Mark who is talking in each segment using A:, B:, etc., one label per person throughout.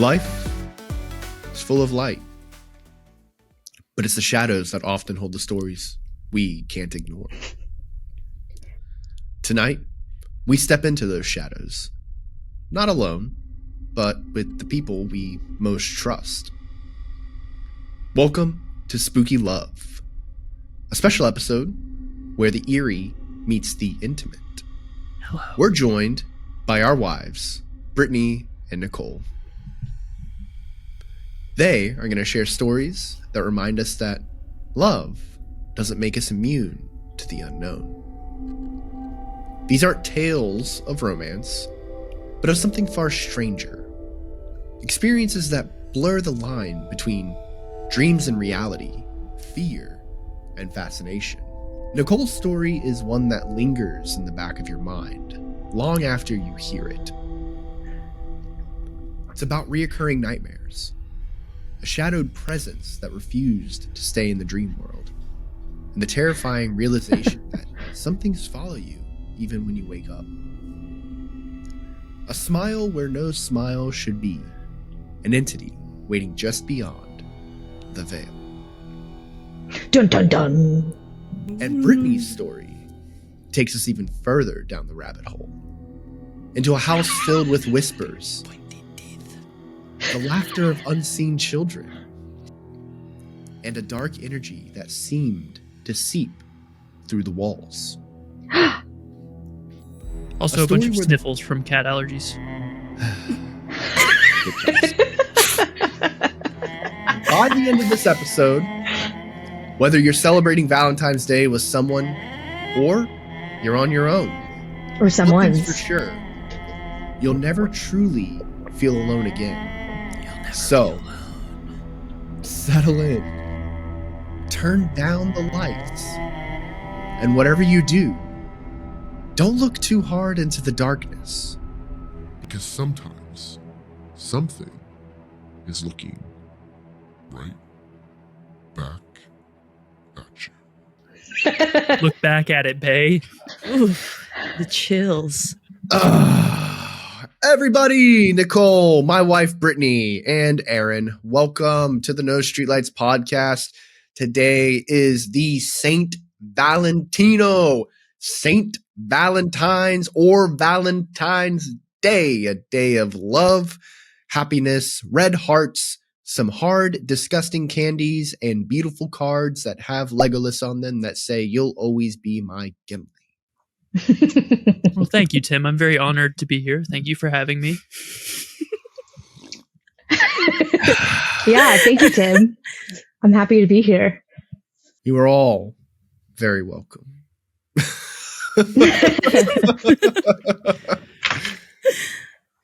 A: Life is full of light, but it's the shadows that often hold the stories we can't ignore. Tonight, we step into those shadows, not alone, but with the people we most trust. Welcome to Spooky Love, a special episode where the eerie meets the intimate.
B: Hello.
A: We're joined by our wives, Brittany and Nicole. They are going to share stories that remind us that love doesn't make us immune to the unknown. These aren't tales of romance, but of something far stranger. Experiences that blur the line between dreams and reality, fear and fascination. Nicole's story is one that lingers in the back of your mind long after you hear it. It's about reoccurring nightmares, a shadowed presence that refused to stay in the dream world, and the terrifying realization that some things follow you even when you wake up. A smile where no smile should be, an entity waiting just beyond the veil.
C: Dun dun dun.
A: And Brittany's story takes us even further down the rabbit hole, into a house filled with whispers, the laughter of unseen children, and a dark energy that seemed to seep through the walls.
B: Also a bunch of sniffles from cat allergies.
A: By the end of this episode, whether you're celebrating Valentine's Day with someone or you're on your own,
C: Or someone's.
A: for sure, you'll never truly feel alone again. So, settle in, turn down the lights, and whatever you do, don't look too hard into the darkness.
D: Because sometimes something is looking right back at you.
B: Look back at it, Bay.
E: Oof, the chills.
A: Everybody, Nicole, my wife Brittany, and Aaron, welcome to the No Streetlights podcast. Today is the Saint Valentino, Saint Valentines, or Valentine's Day, a day of love, happiness, red hearts, some hard, disgusting candies, and beautiful cards that have Legolas on them that say, "You'll always be my Gimli."
B: Well, thank you, Tim. I'm very honored to be here. Thank you for having me.
C: Yeah, thank you, Tim. I'm happy to be here.
A: You are all very welcome.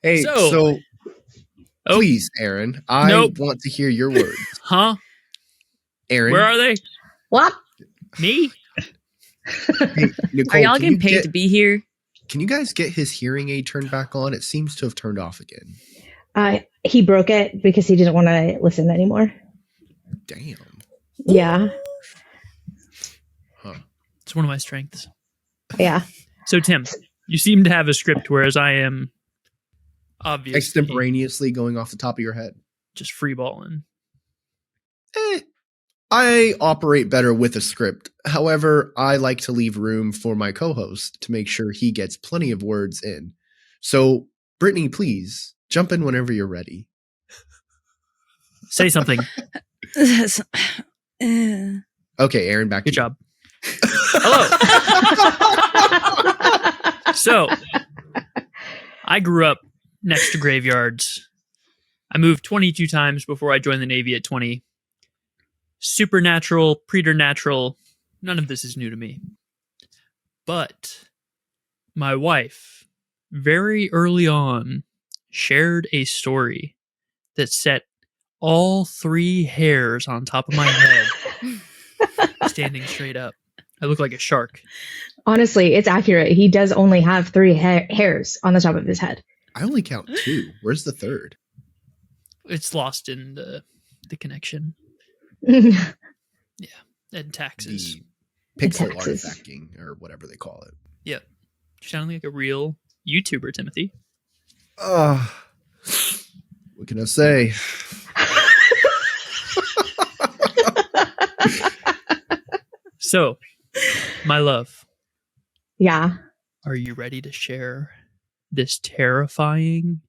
A: Hey, so please, Aaron, I want to hear your words.
B: Huh?
A: Aaron,
B: where are they?
C: What?
B: Me?
A: Hey, Nicole,
E: Are y'all getting paid to be here?
A: Can you guys get his hearing aid turned back on? It seems to have turned off again.
C: He broke it because he didn't want to listen anymore.
A: Damn.
C: Yeah.
A: Huh.
B: It's one of my strengths.
C: Yeah.
B: So, Tim, you seem to have a script, whereas I am obviously
A: Extemporaneously going off the top of your head.
B: just freeballing.
A: I operate better with a script. However, I like to leave room for my co-host to make sure he gets plenty of words in. So, Brittany, please jump in whenever you're ready.
B: Say something.
A: Okay, Aaron, back
B: Good
A: to you.
B: job. Hello. So, I grew up next to graveyards. I moved 22 times before I joined the Navy at 20. Supernatural, preternatural, none of this is new to me. But my wife, very early on, shared a story that set all 3 hairs on top of my head standing straight up. I look like a shark.
C: Honestly, it's accurate. He does only have 3 hairs on the top of his head.
A: I only count 2. Where's the third?
B: It's lost in the connection. And taxes.
A: The pixel
C: Taxes.
A: artifacting, or whatever they call it.
B: Yep. You sound like a real YouTuber, Timothy.
A: Was What can I say?
B: So, my love,
C: Yeah.
B: are you ready to share this terrifying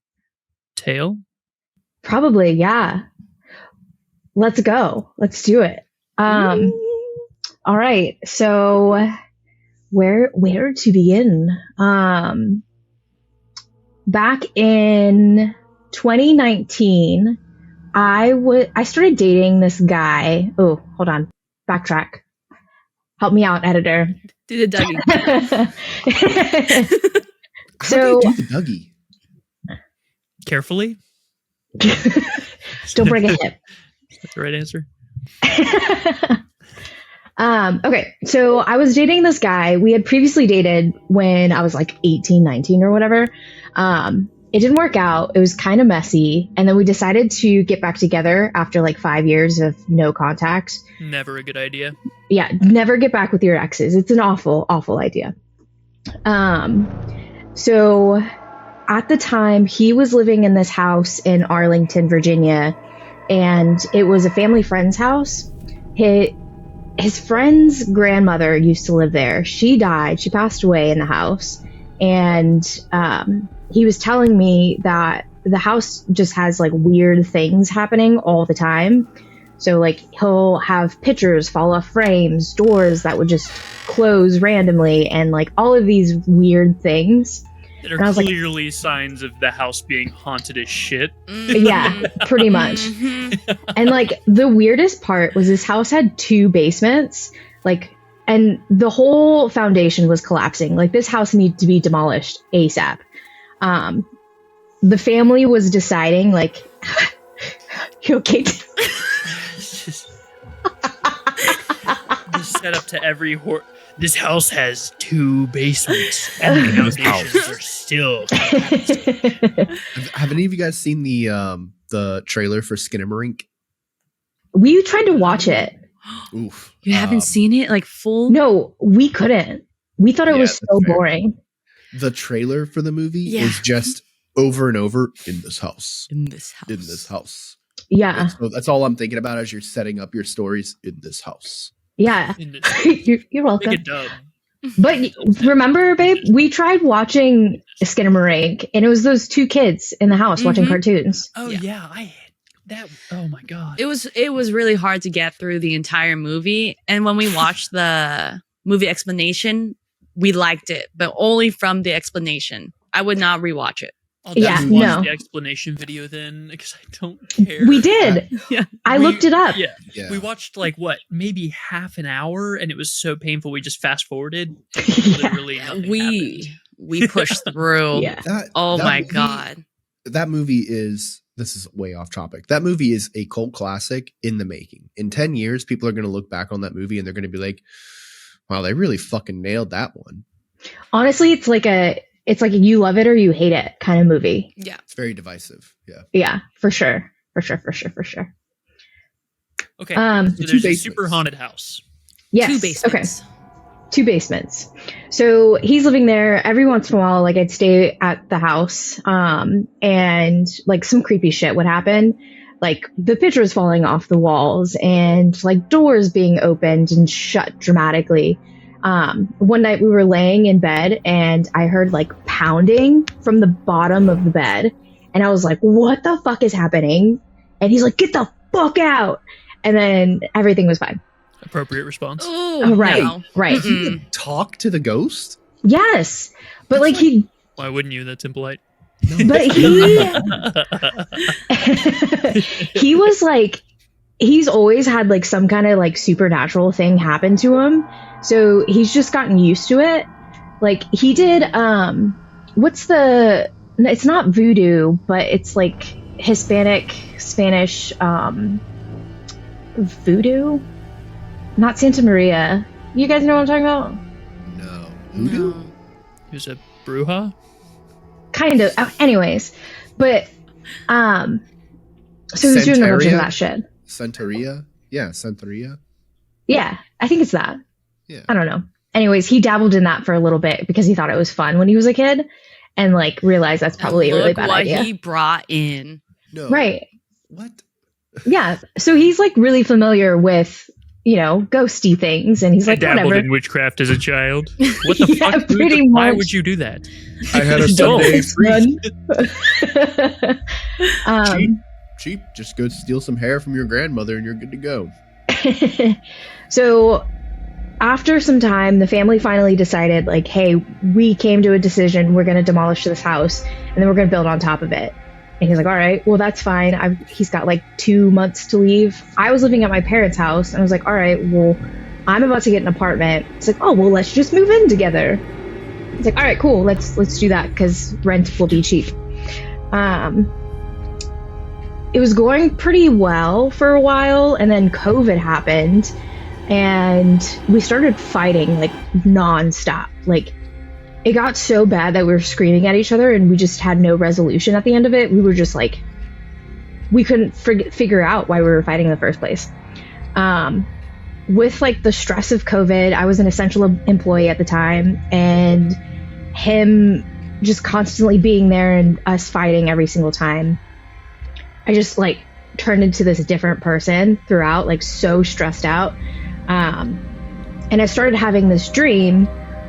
B: tale?
C: Probably, yeah. Let's go. Let's do it. All right. So where to begin? Back in 2019, I started dating this guy. Oh, hold on. Backtrack. Help me out, editor.
E: Do the Dougie.
A: How
C: So-
A: do you do the Dougie?
B: Carefully?
C: Don't break a hip.
B: Is that the right answer?
C: Okay, so I was dating this guy. We had previously dated when I was like 18, 19 or whatever. It didn't work out. It was kind of messy. And then we decided to get back together after like 5 years of no contact.
B: Never a good idea.
C: Yeah, never get back with your exes. It's an awful, awful idea. So at the time, he was living in this house in Arlington, Virginia, and it was a family friend's house. His friend's grandmother used to live there. She died. She passed away in the house. And he was telling me that the house just has like weird things happening all the time. So like he'll have pictures fall off frames, doors that would just close randomly, and like all of these weird things.
B: That
C: And I
B: are
C: was like-
B: clearly signs of the house being haunted as shit.
C: Yeah, pretty much.
E: Mhm.
C: And like the weirdest part was this house had 2 basements, like, and the whole foundation was collapsing. Like this house needed to be demolished ASAP. The family was deciding like, you okay?
B: It's just the setup to every This house has 2 basements, and the foundations are still.
A: Have any of you guys seen the trailer for Skinamarink?
C: We tried to watch it.
A: Oof.
E: You haven't seen it like full?
C: No, we couldn't. We thought it
A: Yeah,
C: was
A: that's
C: so
A: fair.
C: boring.
A: The trailer for the movie
E: Yeah.
A: is just over and over in this house.
E: In this house.
A: In this house.
C: Yeah,
A: So that's all I'm thinking about as you're setting up your stories in this house.
C: yeah.
B: In this,
C: You're welcome.
B: make a dub.
C: But remember, babe, we tried watching Skinamarink, and it was those 2 kids in the house watching
E: Mhm.
C: cartoons.
B: Oh
E: Yeah.
B: yeah, I hate that. Oh my god.
E: It was really hard to get through the entire movie. And when we watched the movie explanation, we liked it, but only from the explanation. I would not rewatch it.
B: I'll
C: Yeah,
B: just watch
C: no.
B: the explanation video then, because I don't care.
C: We did.
E: Yeah.
C: I looked it up.
B: Yeah,
A: Yeah.
B: we watched like what, maybe half an hour, and it was so painful we just fast forwarded.
C: Yeah.
B: Literally, nothing
E: We pushed through.
C: Yeah.
E: Oh
A: that
E: my
A: movie-
E: god.
A: That movie is, this is way off topic. That movie is a cult classic in the making. In 10 years, people are going to look back on that movie and they're going to be like, wow, they really fucking nailed that one.
C: Honestly, it's like a you love it or you hate it kind of movie.
E: Yeah.
A: It's very divisive. Yeah.
C: Yeah, for sure. For sure.
B: Okay,
C: Um,
B: so
A: two
B: there's a
A: basements.
B: super haunted house.
C: yes.
E: 2 basements.
C: Okay. 2 basements. So he's living there. Every once in a while, like I'd stay at the house, and like some creepy shit would happen, like the pictures falling off the walls and like doors being opened and shut dramatically. One night we were laying in bed and I heard like pounding from the bottom of the bed, and I was like, "What the fuck is happening?" And he's like, "Get the fuck out!" And then everything was fine.
B: Appropriate response.
C: Oh, right,
E: No.
C: right.
E: Mm-mm.
A: Talk to the ghost?
C: Yes, but like
B: Why wouldn't you? That's impolite.
C: but he was like, he's always had like some kind of like supernatural thing happen to him, so he's just gotten used to it. Like he did it's not voodoo, but it's like Hispanic Spanish voodoo, not Santa Maria. You guys know what I'm talking about?
A: No. Voodoo?
E: No.
B: He was a bruja.
C: Kind of. Anyways, but so he was doing a bunch of
A: Santeria?
C: that shit.
A: Santeria? Yeah, Santeria.
C: Yeah, I think it's that.
A: Yeah.
C: I don't know. Anyways, he dabbled in that for a little bit because he thought it was fun when he was a kid, and like realized that's probably a really
E: Look
C: bad
E: what
C: idea.
E: he brought in.
A: No.
C: Right.
A: What?
C: Yeah. So he's like really familiar with, ghosty things. And he's
B: I
C: like,
B: dabbled
C: whatever.
B: in witchcraft as a child. What the
C: Yeah,
B: fuck? Dude?
C: pretty
B: Why
C: much.
B: would you do that?
A: I had a
B: Don't.
A: Sunday
C: Run.
A: Cheap. Just go steal some hair from your grandmother and you're good to go.
C: So after some time, the family finally decided, like, hey, we came to a decision. We're going to demolish this house and then we're going to build on top of it. And he's like, all right, well, that's fine. He's got like 2 months to leave. I was living at my parents' house and I was like, all right, well, I'm about to get an apartment. It's like, oh, well, let's just move in together. It's like, all right, cool. Let's do that because rent will be cheap. It was going pretty well for a while, and then COVID happened, and we started fighting like nonstop. Like, it got so bad that we were screaming at each other, and we just had no resolution at the end of it. We were just like, we couldn't figure out why we were fighting in the first place. With like the stress of COVID, I was an essential employee at the time, and him just constantly being there and us fighting every single time, I just like turned into this different person throughout, like so stressed out. And I started having this dream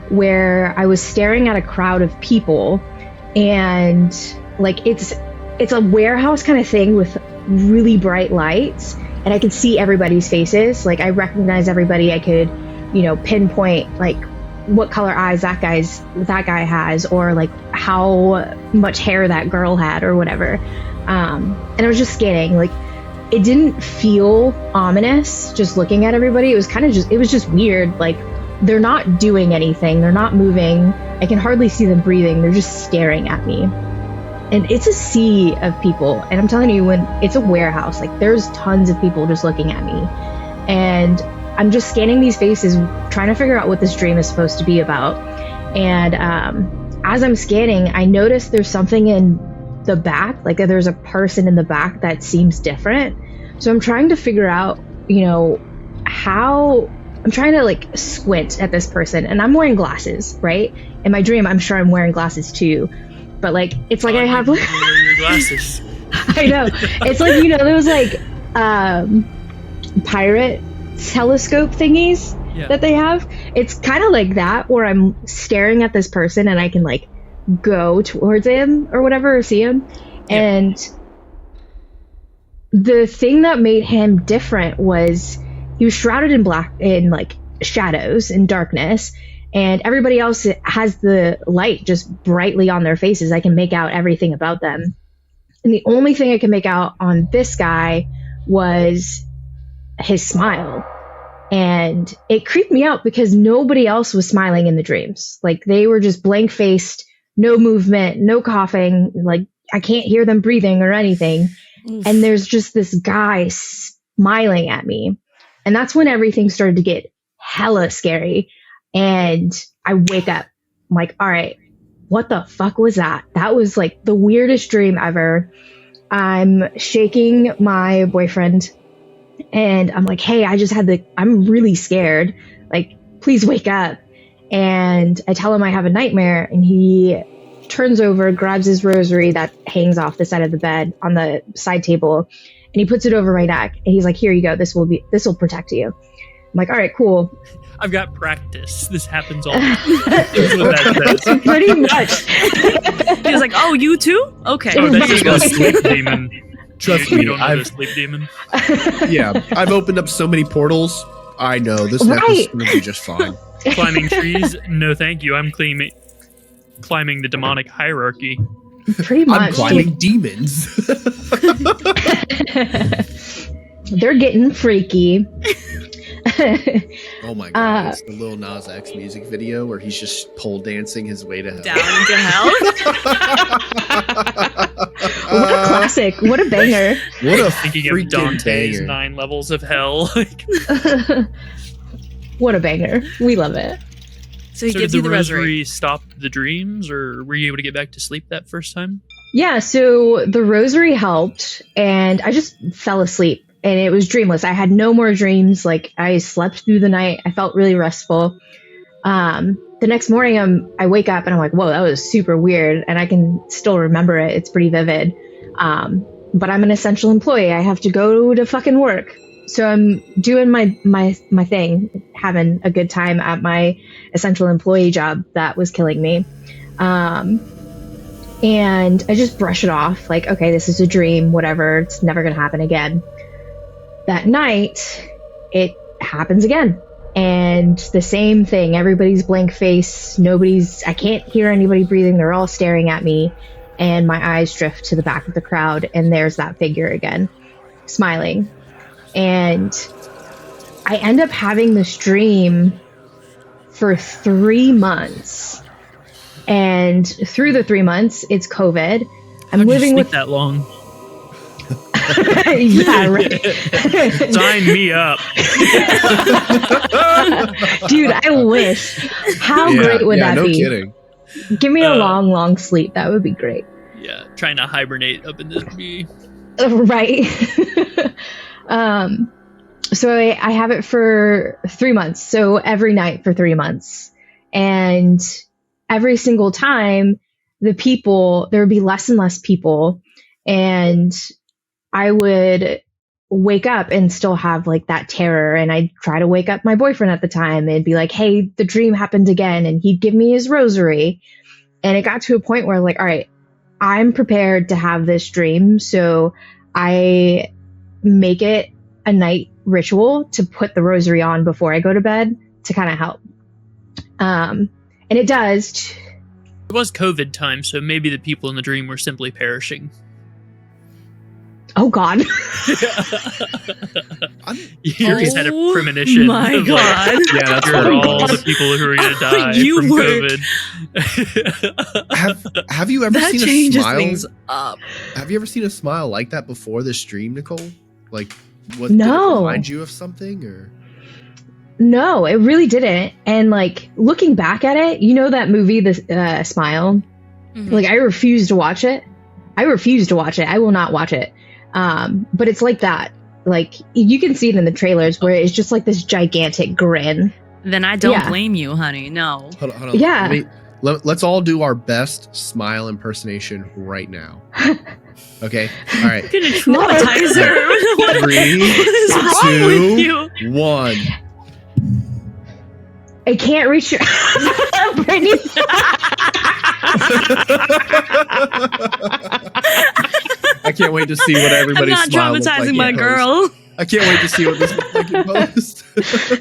C: where I was staring at a crowd of people, and like it's a warehouse kind of thing with really bright lights, and I could see everybody's faces. Like I recognize everybody. I could, pinpoint like what color eyes that guy has, or like how much hair that girl had or whatever. And I was just scanning. Like, it didn't feel ominous just looking at everybody. It was just weird. Like, they're not doing anything. They're not moving. I can hardly see them breathing. They're just staring at me. And it's a sea of people. And I'm telling you, when it's a warehouse, like there's tons of people just looking at me. And I'm just scanning these faces, trying to figure out what this dream is supposed to be about. And as I'm scanning, I notice there's something in the back, like there's a person in the back that seems different. So I'm trying to figure out, how I'm trying to like squint at this person, and I'm wearing glasses, right? In my dream, I'm sure I'm wearing glasses too, but like it's like I have
B: wear your glasses.
C: I know, it's like those like pirate telescope thingies that they have. It's kind of like that, where I'm staring at this person and I can like go towards him or whatever, or see him. And the thing that made him different was he was shrouded in like shadows and darkness, and everybody else has the light just brightly on their faces. I can make out everything about them, and the only thing I can make out on this guy was his smile. And it creeped me out because nobody else was smiling in the dreams. Like, they were just blank faced, no movement, no coughing. Like, I can't hear them breathing or anything. Oof. And there's just this guy smiling at me. And that's when everything started to get hella scary. And I wake up. I'm like, all right, what the fuck was that? That was like the weirdest dream ever. I'm shaking my boyfriend and I'm like, hey, I'm really scared. Like, please wake up. And I tell him I have a nightmare, and he turns over, grabs his rosary that hangs off the side of the bed on the side table, and he puts it over my neck. And he's like, here you go. This will protect you. I'm like, all right, cool.
B: I've got practice. This happens all the time.
C: Pretty much.
E: He was like, oh, you too? Okay.
B: Oh, that's just a sleep demon.
A: Trust
B: me,
A: me,
B: you don't know the sleep demon.
A: Yeah, I've opened up so many portals. I know this necklace is going to be just fine.
B: Climbing trees? No, thank you. I'm climbing the demonic hierarchy.
C: Pretty much.
A: I'm climbing demons.
C: They're getting freaky.
A: Oh my god, it's the Lil Nas X music video where he's just pole dancing his way to hell.
E: Down into hell?
C: What a classic. What a banger.
A: What a
B: Thinking
A: freaking
B: of Dante's
A: banger.
B: 9 levels of hell.
C: What a banger. We love it.
E: So he
B: did
E: gives
B: the
E: you the rosary.
B: rosary stop the dreams, or were you able to get back to sleep that first time?
C: Yeah, so the rosary helped, and I just fell asleep. And it was dreamless. I had no more dreams. Like, I slept through the night. I felt really restful. The next morning, I wake up and I'm like, whoa, that was super weird. And I can still remember it. It's pretty vivid. but I'm an essential employee. I have to go to fucking work. So I'm doing my thing, having a good time at my essential employee job that was killing me. And I just brush it off like, okay, this is a dream, whatever. It's never going to happen again. That night, it happens again. And the same thing. Everybody's blank face. I can't hear anybody breathing. They're all staring at me. And my eyes drift to the back of the crowd. And there's that figure again, smiling. And I end up having this dream for 3 months. And through the 3 months, it's COVID. I'm living with
B: that long.
C: Yeah, right.
B: Sign me up.
C: Dude, I wish. How great would that
A: no
C: be?
A: Kidding.
C: Give me a long sleep. That would be great.
B: Yeah, trying to hibernate up in this bee.
C: Right. So I have it for 3 months. So every night for 3 months. And every single time, there would be less and less people. And I would wake up and still have like that terror. And I'd try to wake up my boyfriend at the time and be like, hey, the dream happened again. And he'd give me his rosary. And it got to a point where like, all right, I'm prepared to have this dream. So I make it a night ritual to put the rosary on before I go to bed to kind of help. And it does.
B: It was COVID time, so maybe the people in the dream were simply perishing.
C: Oh, God.
B: Eerie's had a premonition.
E: My
B: of,
E: God.
B: Like,
A: Yeah, that's
B: you're
A: what it
B: all
A: was.
B: the people who are going to die
E: You
B: from
E: were-
B: COVID.
A: Have you ever
E: That
A: seen a
E: changes
A: smile?
E: things up.
A: Have you ever seen a smile like that before this stream, Nicole? Like, what?
C: No.
A: Did it remind you of something, or?
C: No, it really didn't. And like looking back at it, you know that movie, The Smile?
E: Mhm.
C: Like I refuse to watch it. I will not watch it. But it's like that. Like you can see it in the trailers where it's just like this gigantic grin.
E: Then I don't
C: Yeah.
E: blame you, honey. No.
A: Hold on.
C: Yeah.
A: Let's all do our best smile impersonation right now. Okay. All right.
E: You're gonna traumatize her. What
A: 3,
E: is wrong with you?
A: 1.
C: I can't reach your Brittany.
A: I can't wait to see what
E: I'm
A: everybody's
E: not
A: smile looks
E: traumatizing
A: like
E: my
A: in post.
E: girl.
A: I can't wait to see what this looks like in post.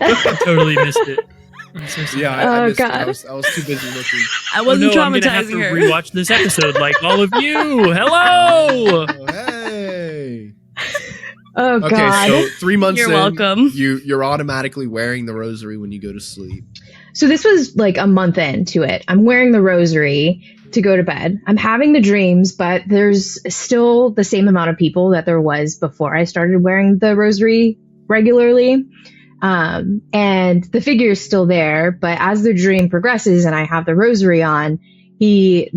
B: I totally missed it. I'm so sorry.
A: Yeah, I
C: Oh,
A: missed it.
C: God.
A: I was too busy looking.
E: I
B: Oh,
E: wasn't
B: no, I'm gonna have to
E: traumatizing her.
B: rewatch this episode like all of you. Hello.
A: Oh, hey.
C: Oh
A: Okay,
C: God.
A: so 3 months
E: You're
A: in,
E: welcome.
A: you're automatically wearing the rosary when you go to sleep.
C: So this was like a month into it. I'm wearing the rosary to go to bed. I'm having the dreams, but there's still the same amount of people that there was before I started wearing the rosary regularly. And the figure is still there, but as the dream progresses and I have the rosary on, he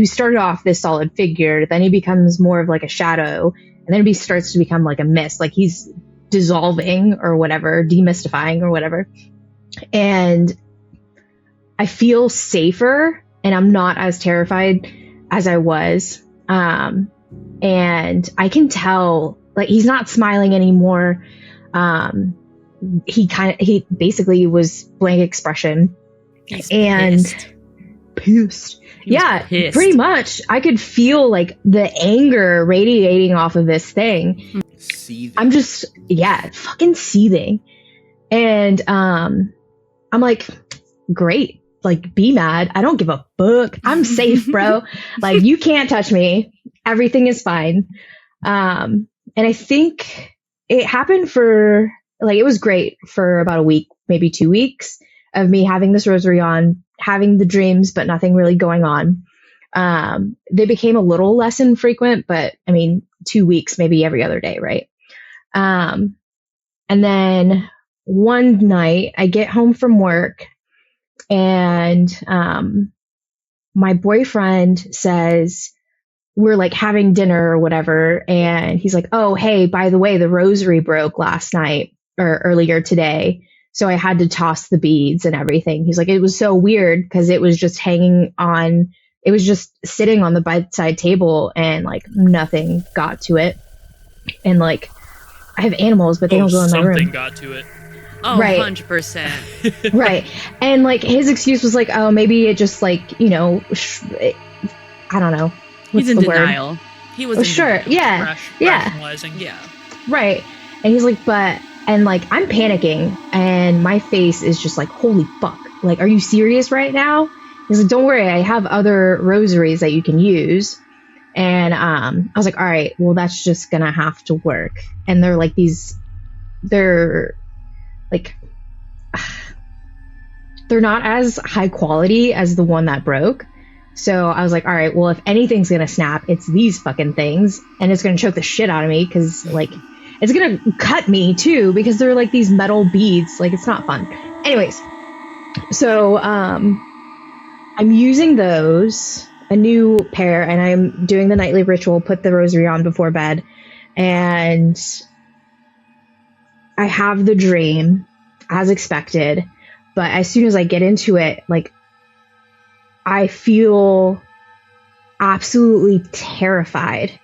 C: started off this solid figure, then he becomes more of like a shadow, and then he starts to become like a mist, like he's dissolving or whatever, demystifying or whatever. And I feel safer and I'm not as terrified as I was. And I can tell like he's not smiling anymore. He basically was blank expression.
E: He's
C: And
E: pissed. He was
C: yeah,
E: pissed.
C: pretty much. I could feel like the anger radiating off of this thing.
A: Seething.
C: I'm just, fucking seething. And I'm like, great. Like, be mad. I don't give a fuck. I'm safe, bro. Like, you can't touch me. Everything is fine. And I think it happened for, like, it was great for about a week, maybe 2 weeks of me having this rosary on, having the dreams, but nothing really going on. They became a little less infrequent, but I mean, 2 weeks, maybe every other day, right? And then one night I get home from work and my boyfriend says, we're like having dinner or whatever. And he's like, oh, hey, by the way, the rosary broke last night or earlier today. So I had to toss the beads and everything. He's like, it was so weird because it was just hanging on. it was just sitting on the bedside table, and like nothing got to it. And like I have animals, but they don't go in my room.
B: Something got to it.
E: Oh,
C: Right.
E: 100%.
C: Right. And like his excuse was like, oh, maybe it just like, you know, I don't know. What's
E: He's in
C: the word?
E: denial. He was
C: Oh,
E: in
C: sure.
E: denial.
C: Yeah. Yeah.
B: Rationalizing.
E: Yeah.
C: Right. And he's like, and like I'm panicking, and my face is just like, holy fuck. Like, are you serious right now? He's like, don't worry, I have other rosaries that you can use. And I was like, all right, well, that's just gonna have to work. And they're like they're like, they're not as high quality as the one that broke. So I was like, all right, well, if anything's gonna snap, it's these fucking things, and it's gonna choke the shit out of me, because like it's gonna cut me too, because they're like these metal beads. Like, it's not fun. Anyways, so I'm using those, a new pair, and I'm doing the nightly ritual, put the rosary on before bed, and I have the dream as expected. But as soon as I get into it, like, I feel absolutely terrified,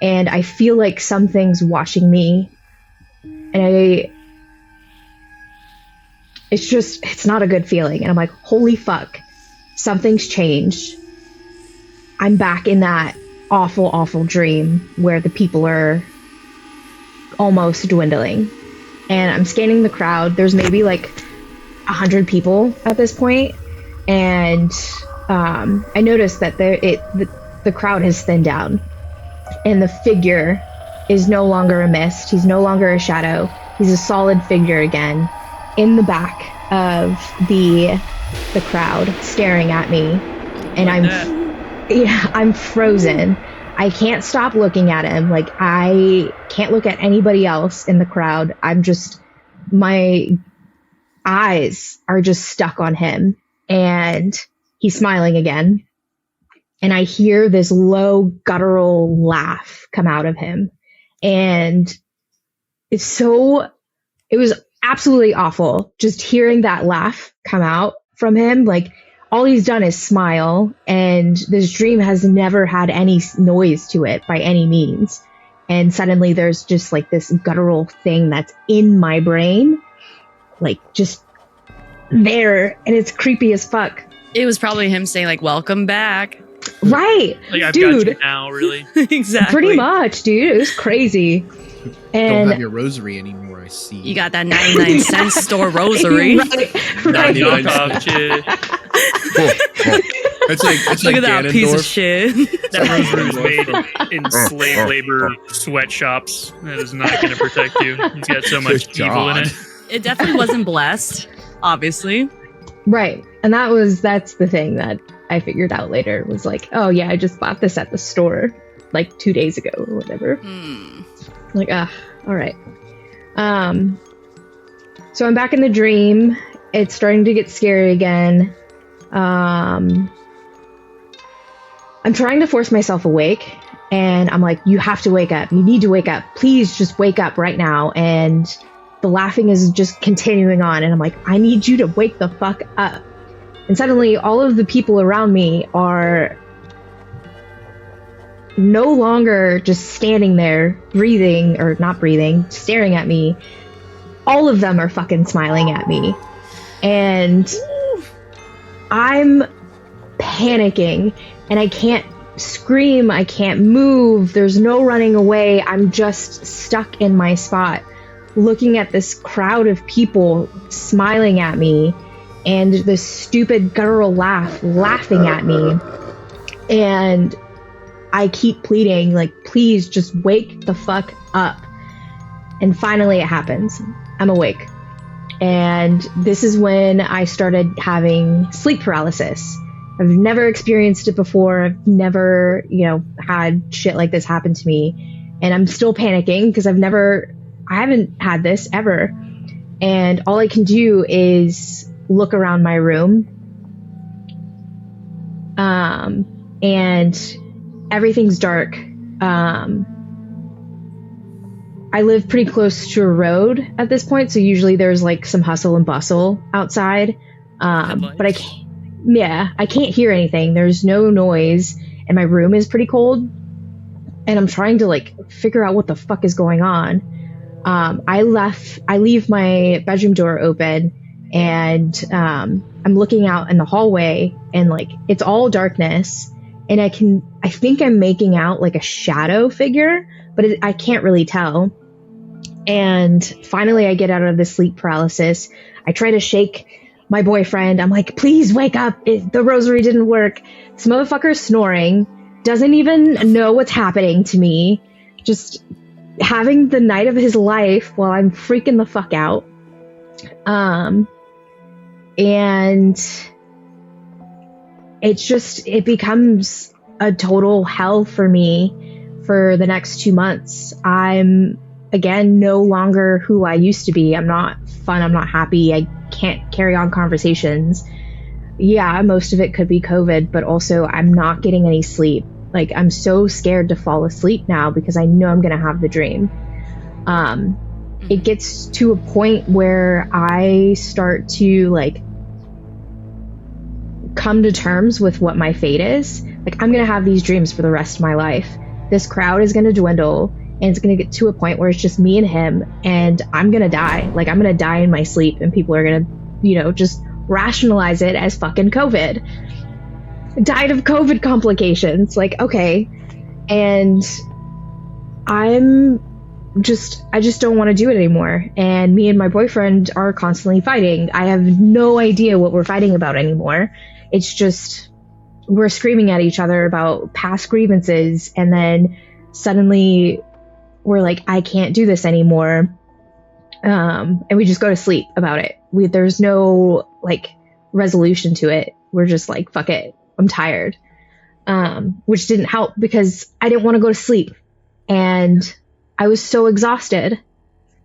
C: and I feel like something's watching me, and it's not a good feeling. And I'm like, holy fuck, something's changed. I'm back in that awful, awful dream where the people are almost dwindling. And I'm scanning the crowd. There's maybe like 100 people at this point. And I noticed that the crowd has thinned down. And the figure is no longer a mist. He's no longer a shadow. He's a solid figure again in the back of the crowd, staring at me. And I'm frozen. I can't stop looking at him. Like, I can't look at anybody else in the crowd. My eyes are just stuck on him, and he's smiling again. And I hear this low guttural laugh come out of him. And it was absolutely awful just hearing that laugh come out from him. Like, all he's done is smile, and this dream has never had any noise to it by any means. And suddenly there's just like this guttural thing that's in my brain, like just there, and it's creepy as fuck.
E: It was probably him saying like, welcome back.
C: Right.
B: Like, I've
C: dude,
B: got you now, really.
E: Exactly.
C: pretty much, dude. It was crazy.
A: Don't have
C: And
A: your rosary anymore, I see.
E: You got that 99 cent store rosary.
C: right.
B: 99 knockoff shit.
A: It's
E: Look
A: like
E: at that piece of shit.
B: That rosary was made in slave labor sweatshops. That is not going to protect you. It's got so much
A: Good
B: evil in
A: God.
B: it.
E: It definitely wasn't blessed, obviously.
C: Right. And that's the thing that I figured out later, was like, oh yeah, I just bought this at the store like 2 days ago or whatever. Like, all right. So I'm back in the dream. It's starting to get scary again. I'm trying to force myself awake, and I'm like, you have to wake up. You need to wake up. Please just wake up right now. And the laughing is just continuing on. And I'm like, I need you to wake the fuck up. And suddenly all of the people around me are no longer just standing there breathing, or not breathing, staring at me. All of them are fucking smiling at me. And I'm panicking, and I can't scream, I can't move, there's no running away. I'm just stuck in my spot, looking at this crowd of people smiling at me, and this stupid guttural laugh laughing at me. And I keep pleading, like, please just wake the fuck up. And finally it happens. I'm awake. And this is when I started having sleep paralysis. I've never experienced it before. I've never, had shit like this happen to me. And I'm still panicking because I haven't had this ever. And all I can do is look around my room. And everything's dark. I live pretty close to a road at this point, so usually there's like some hustle and bustle outside. But yeah, I can't hear anything. There's no noise, and my room is pretty cold. And I'm trying to like figure out what the fuck is going on. I leave my bedroom door open, and I'm looking out in the hallway, and like it's all darkness, and I think I'm making out like a shadow figure, but I can't really tell. And finally I get out of the sleep paralysis. I try to shake my boyfriend. I'm like, please wake up. The rosary didn't work. This motherfucker's snoring, doesn't even know what's happening to me, just having the night of his life while I'm freaking the fuck out. And it becomes a total hell for me for the next 2 months. I'm, again, no longer who I used to be. I'm not fun. I'm not happy. I can't carry on conversations. Yeah, most of it could be COVID, but also I'm not getting any sleep. Like, I'm so scared to fall asleep now because I know I'm going to have the dream. It gets to a point where I start to like come to terms with what my fate is. Like, I'm going to have these dreams for the rest of my life. This crowd is going to dwindle, and it's going to get to a point where it's just me and him, and I'm going to die. Like, I'm going to die in my sleep, and people are going to, just rationalize it as fucking COVID. Died of COVID complications. Like, okay. And I just don't want to do it anymore. And me and my boyfriend are constantly fighting. I have no idea what we're fighting about anymore. It's just, we're screaming at each other about past grievances, and then suddenly we're like, I can't do this anymore. And we just go to sleep about it. There's no like resolution to it. We're just like, fuck it, I'm tired. Which didn't help because I didn't want to go to sleep, and I was so exhausted.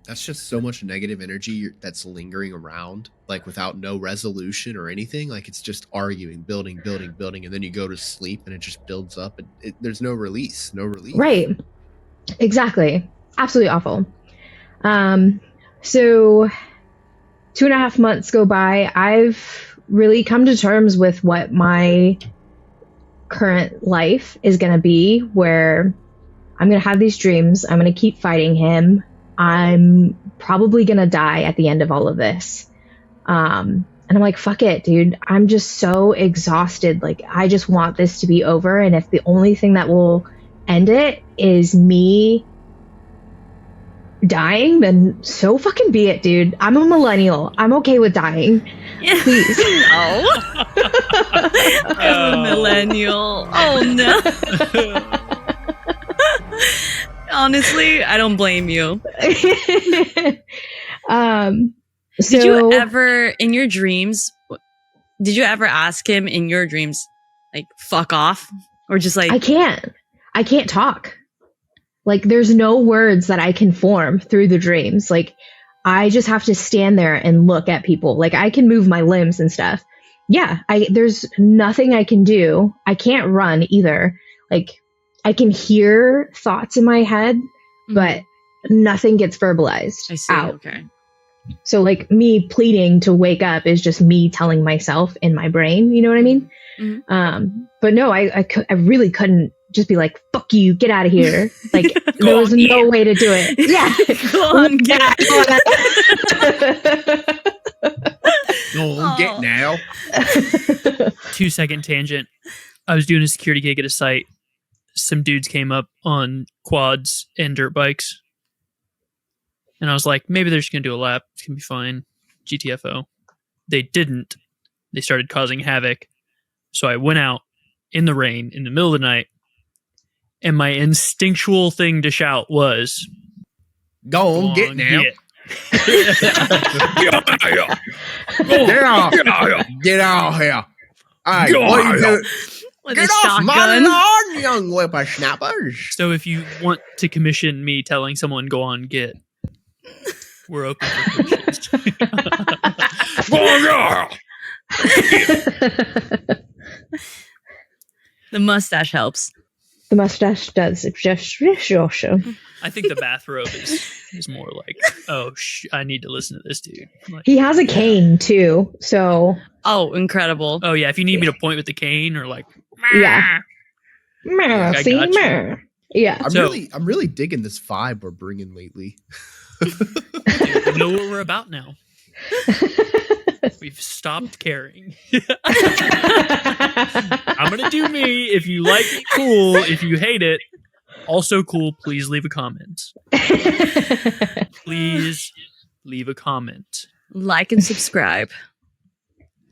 A: That's just so much negative energy that's lingering around, like without no resolution or anything. Like, it's just arguing, building, and then you go to sleep and it just builds up, and there's no release, no relief.
C: Right. Exactly. Absolutely awful. So 2.5 months go by. I've really come to terms with what my current life is going to be, where I'm going to have these dreams. I'm going to keep fighting him. I'm probably going to die at the end of all of this. And I'm like, fuck it, dude. I'm just so exhausted. Like, I just want this to be over. And if the only thing that will end it is me dying, then so fucking be it, dude. I'm a millennial. I'm okay with dying. Please.
E: No. I'm a millennial. Oh, no. Honestly, I don't blame you. Did you ever, in your dreams, did you ever ask him in your dreams, like, fuck off? Or just like... I
C: can't talk. Like, there's no words that I can form through the dreams. Like, I just have to stand there and look at people. Like, I can move my limbs and stuff. Yeah, there's nothing I can do. I can't run either. Like, I can hear thoughts in my head, but nothing gets verbalized.
E: I see.
C: Out.
E: Okay.
C: So, like, me pleading to wake up is just me telling myself in my brain. You know what I mean?
E: Mm-hmm.
C: But no, I really couldn't just be like, fuck you, get out of here. Like, there was no way to do it. Yeah.
E: Go on, get
A: out. Get now.
B: 2-second tangent. I was doing a security gig at a site. Some dudes came up on quads and dirt bikes. And I was like, maybe they're just going to do a lap. It's going to be fine. GTFO. They didn't. They started causing havoc. So I went out in the rain in the middle of the night. And my instinctual thing to shout was,
A: Go on, get now. Get out here. Hey, what are you doing?
E: With
A: Get
E: a
A: off
E: shotgun.
A: my lawn, young whippersnappers.
B: So if you want to commission me telling someone, go on, get, we're open for commissions.
E: The mustache helps.
C: The mustache does.
B: I think the bathrobe is more like, I need to listen to this dude. Like,
C: He has a cane too, so
E: Oh, incredible.
B: Oh yeah, if you need me to point with the cane or like,
C: Yeah.
B: I
C: See,
B: got you.
C: yeah.
A: I'm really digging this vibe we're bringing lately.
B: You know what we're about now. We've stopped caring. I'm gonna do me. If you like it, cool. If you hate it, also cool. Please leave a comment. Please leave a comment.
E: Like and subscribe.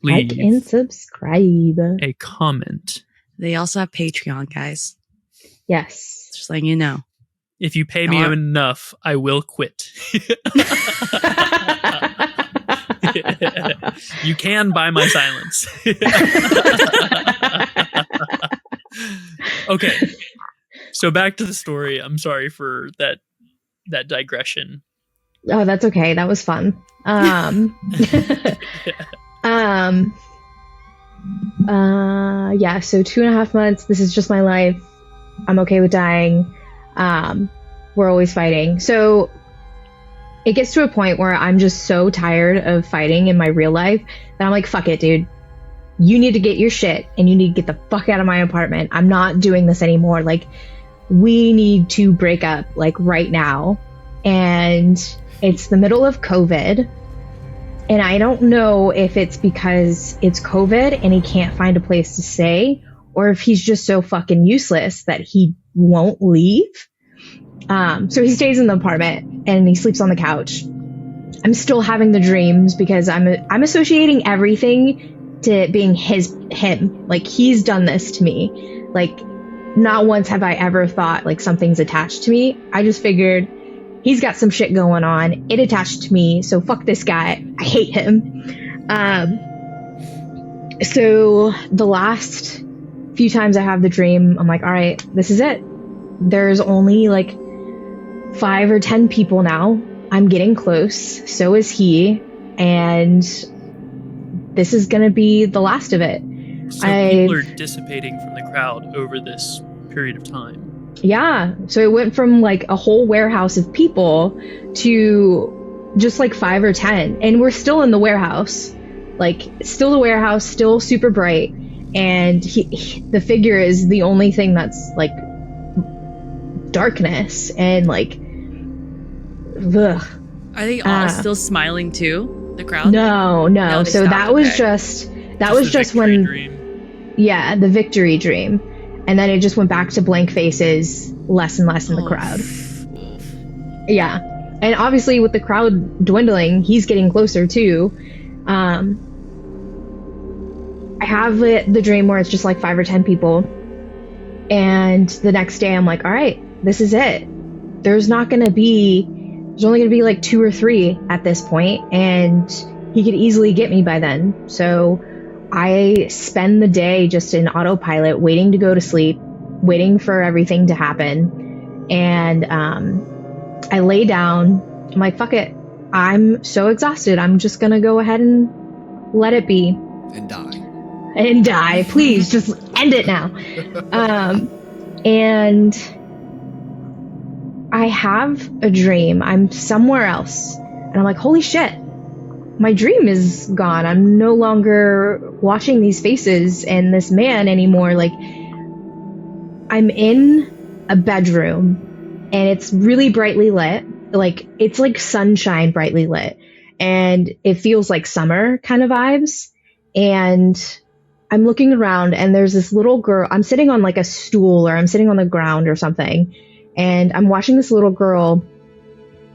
B: Leave
C: Like and subscribe.
B: a comment.
E: They also have Patreon, guys.
C: Yes.
E: Just letting you know.
B: If you pay me enough, I will quit. You can buy my silence. Okay. So back to the story. I'm sorry for that digression.
C: Oh, that's okay. That was fun. Yeah, so 2.5 months. This is just my life. I'm okay with dying. We're always fighting. So it gets to a point where I'm just so tired of fighting in my real life that I'm like, fuck it, dude. You need to get your shit and you need to get the fuck out of my apartment. I'm not doing this anymore. Like, we need to break up, like, right now. And it's the middle of COVID. And I don't know if it's because it's COVID and he can't find a place to stay, or if he's just so fucking useless that he won't leave. So he stays in the apartment and he sleeps on the couch. I'm still having the dreams because I'm associating everything to being him. Like, he's done this to me. Like, not once have I ever thought like something's attached to me. I just figured he's got some shit going on. It attached to me, so fuck this guy. I hate him. So the last few times I have the dream, I'm like, all right, this is it. There's only like 5 or 10 people now. I'm getting close. So is he. And this is going to be the last of it.
B: So people are dissipating from the crowd over this period of time.
C: Yeah. So it went from like a whole warehouse of people to just like 5 or 10. And we're still in the warehouse. Like, still the warehouse, still super bright. And the figure is the only thing that's like darkness and like, ugh.
E: Are they all still smiling too? The crowd?
C: No. So
E: stopped,
C: that was just when,
B: dream.
C: Yeah, the victory dream. And then it just went back to blank faces, less and less in the crowd. Yeah. And obviously with the crowd dwindling, he's getting closer too. I have the dream where it's just like 5 or 10 people. And the next day I'm like, all right, this is it. There's only going to be like 2 or 3 at this point, and he could easily get me by then. So I spend the day just in autopilot, waiting to go to sleep, waiting for everything to happen. And I lay down. I'm like, fuck it. I'm so exhausted. I'm just going to go ahead and let it be. And die. Please, just end it now. And I have a dream. I'm somewhere else. And I'm like, holy shit. My dream is gone. I'm no longer watching these faces and this man anymore. Like, I'm in a bedroom and it's really brightly lit. Like, it's like sunshine brightly lit. And it feels like summer kind of vibes. And I'm looking around and there's this little girl. I'm sitting on like a stool, or I'm sitting on the ground or something. And I'm watching this little girl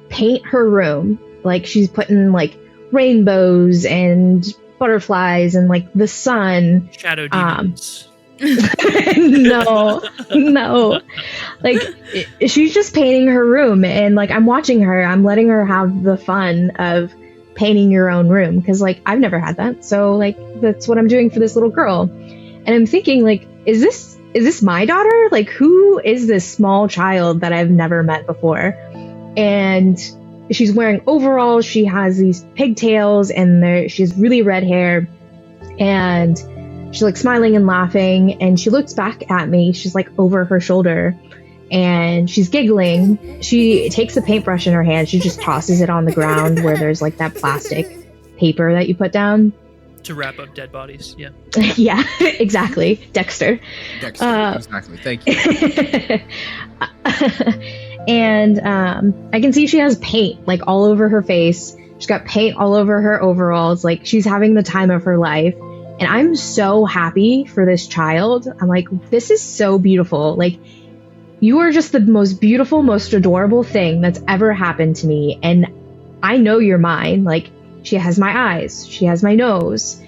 C: paint her room. Like, she's putting like rainbows and butterflies and like the sun.
B: Shadow demons.
C: No. Like, she's just painting her room, and like, I'm watching her. I'm letting her have the fun of painting your own room, because like, I've never had that. So like, that's what I'm doing for this little girl. And I'm thinking, like, is this my daughter? Like, who is this small child that I've never met before? And she's wearing overalls. She has these pigtails, and she has really red hair. And she's like smiling and laughing. And she looks back at me. She's like over her shoulder, and she's giggling. She takes a paintbrush in her hand. She just tosses it on the ground where there's like that plastic paper that you put down.
B: To wrap up dead bodies, yeah.
C: Yeah, exactly. Dexter.
A: Dexter, exactly. Thank you.
C: And I can see she has paint like all over her face. She's got paint all over her overalls. Like she's having the time of her life. And I'm so happy for this child. I'm like, this is so beautiful. Like, you are just the most beautiful, most adorable thing that's ever happened to me. And I know you're mine. Like, she has my eyes. She has my nose.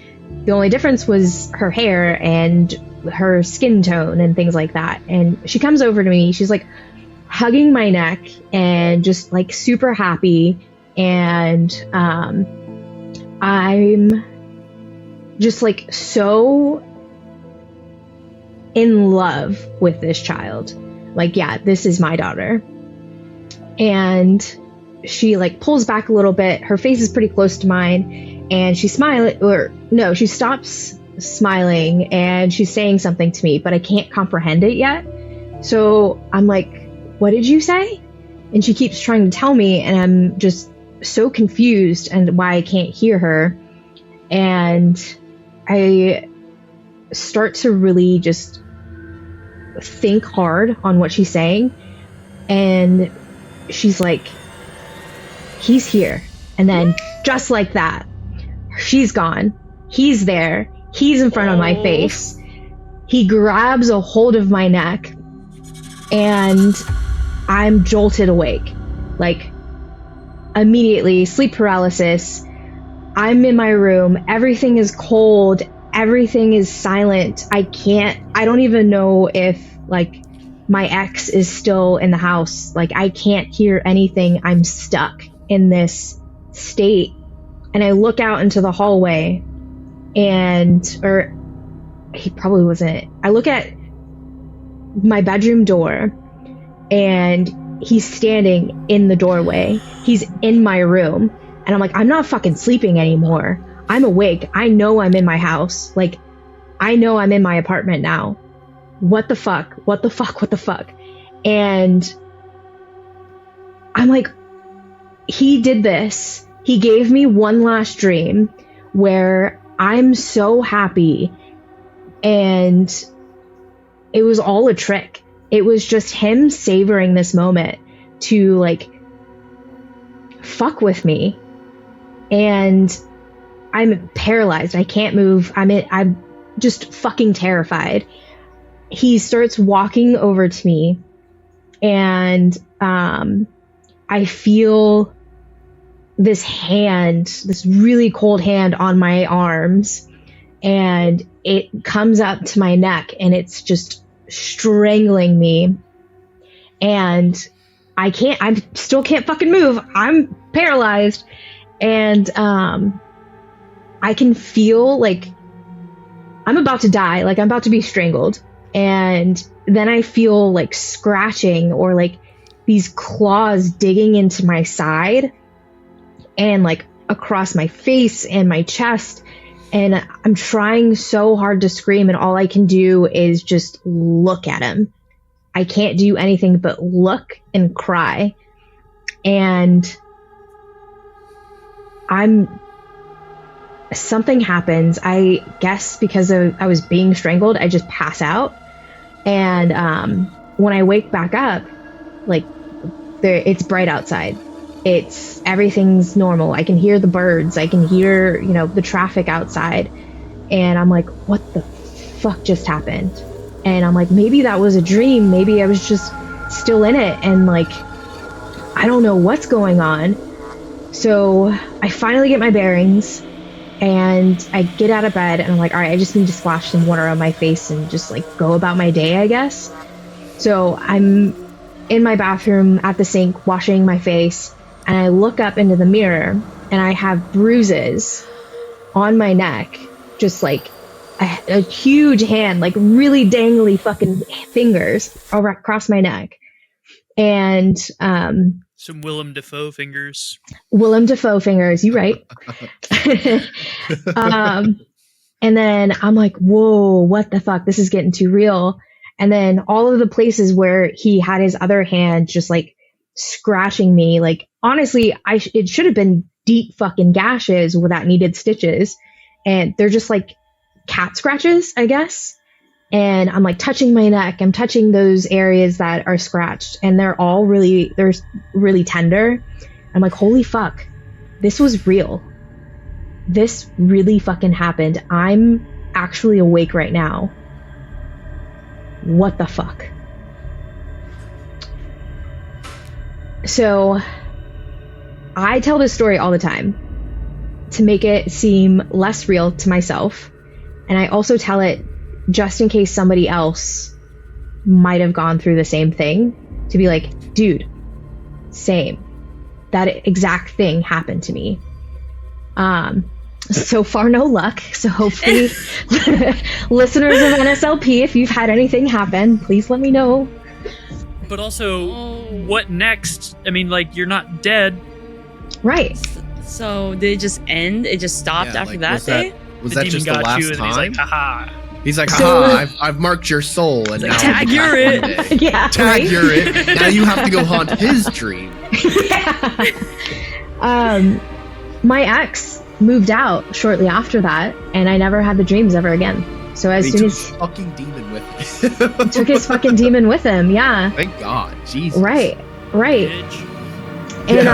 C: The only difference was her hair and her skin tone and things like that. And she comes over to me. She's like hugging my neck and just like super happy. And I'm just like so in love with this child. Like, yeah, this is my daughter. And she like pulls back a little bit. Her face is pretty close to mine. And she she stops smiling and she's saying something to me, but I can't comprehend it yet. So I'm like, what did you say? And she keeps trying to tell me, and I'm just so confused and why I can't hear her. And I start to really just think hard on what she's saying. And she's like, he's here. And then just like that, she's gone. He's there. He's in front of my face. He grabs a hold of my neck and I'm jolted awake. Like immediately, sleep paralysis. I'm in my room. Everything is cold. Everything is silent. I don't even know if like my ex is still in the house. Like I can't hear anything. I'm stuck in this state. And I look out into the hallway or he probably wasn't. I look at my bedroom door and he's standing in the doorway. He's in my room. And I'm like, I'm not fucking sleeping anymore. I'm awake. I know I'm in my house. Like, I know I'm in my apartment now. What the fuck? What the fuck? What the fuck? And I'm like, he did this. He gave me one last dream where I'm so happy. And it was all a trick. It was just him savoring this moment to like fuck with me. And I'm paralyzed. I can't move. I'm just fucking terrified. He starts walking over to me and I feel this hand, this really cold hand on my arms, and it comes up to my neck and it's just strangling me. And I still can't fucking move. I'm paralyzed. And I can feel like I'm about to die, like I'm about to be strangled. And then I feel like scratching or like these claws digging into my side and like across my face and my chest. And I'm trying so hard to scream, and all I can do is just look at him. I can't do anything but look and cry. And something happens. I guess because I was being strangled, I just pass out. And when I wake back up, like it's bright outside. Everything's normal. I can hear the birds. I can hear, the traffic outside. And I'm like, what the fuck just happened? And I'm like, maybe that was a dream. Maybe I was just still in it. And like, I don't know what's going on. So I finally get my bearings and I get out of bed and I'm like, all right, I just need to splash some water on my face and just like go about my day, I guess. So I'm in my bathroom at the sink washing my face, and I look up into the mirror and I have bruises on my neck, just like a huge hand, like really dangly fucking fingers across my neck. And
B: some Willem Dafoe fingers.
C: Willem Dafoe fingers, you right. And then I'm like, whoa, what the fuck? This is getting too real. And then all of the places where he had his other hand just like scratching me, like honestly, it should have been deep fucking gashes that needed stitches. and they're just like cat scratches, I guess. And I'm like touching my neck. I'm touching those areas that are scratched, and they're really tender. I'm like, holy fuck, this was real. This really fucking happened. I'm actually awake right now. What the fuck? So I tell this story all the time to make it seem less real to myself. And I also tell it just in case somebody else might have gone through the same thing, to be like, dude, same. That exact thing happened to me. So far, no luck. So hopefully, listeners of NSLP, if you've had anything happen, please let me know.
B: But also, what next? I mean, like, you're not dead.
C: Right.
E: So did it just end? It just stopped
A: Yeah,
E: after
A: like,
E: that day?
A: Was
B: The
A: that
B: demon
A: just the
B: got
A: last
B: you, and
A: time?
B: he's like, haha.
A: He's like,
C: So-
A: haha, I've marked your soul, and
E: It's
A: now
E: like, tag,
A: we'll be
E: you're
A: back
E: it.
A: one day.
C: Yeah.
A: Tag,
C: right?
A: you're it. Now you have to go haunt his dream.
C: Yeah. My ex moved out shortly after that, and I never had the dreams ever again. So as
A: He
C: soon
A: took
C: as
A: his fucking demon with him.
C: took his fucking demon with him, yeah.
A: Thank God, Jesus.
C: Right.
B: Bitch.
C: And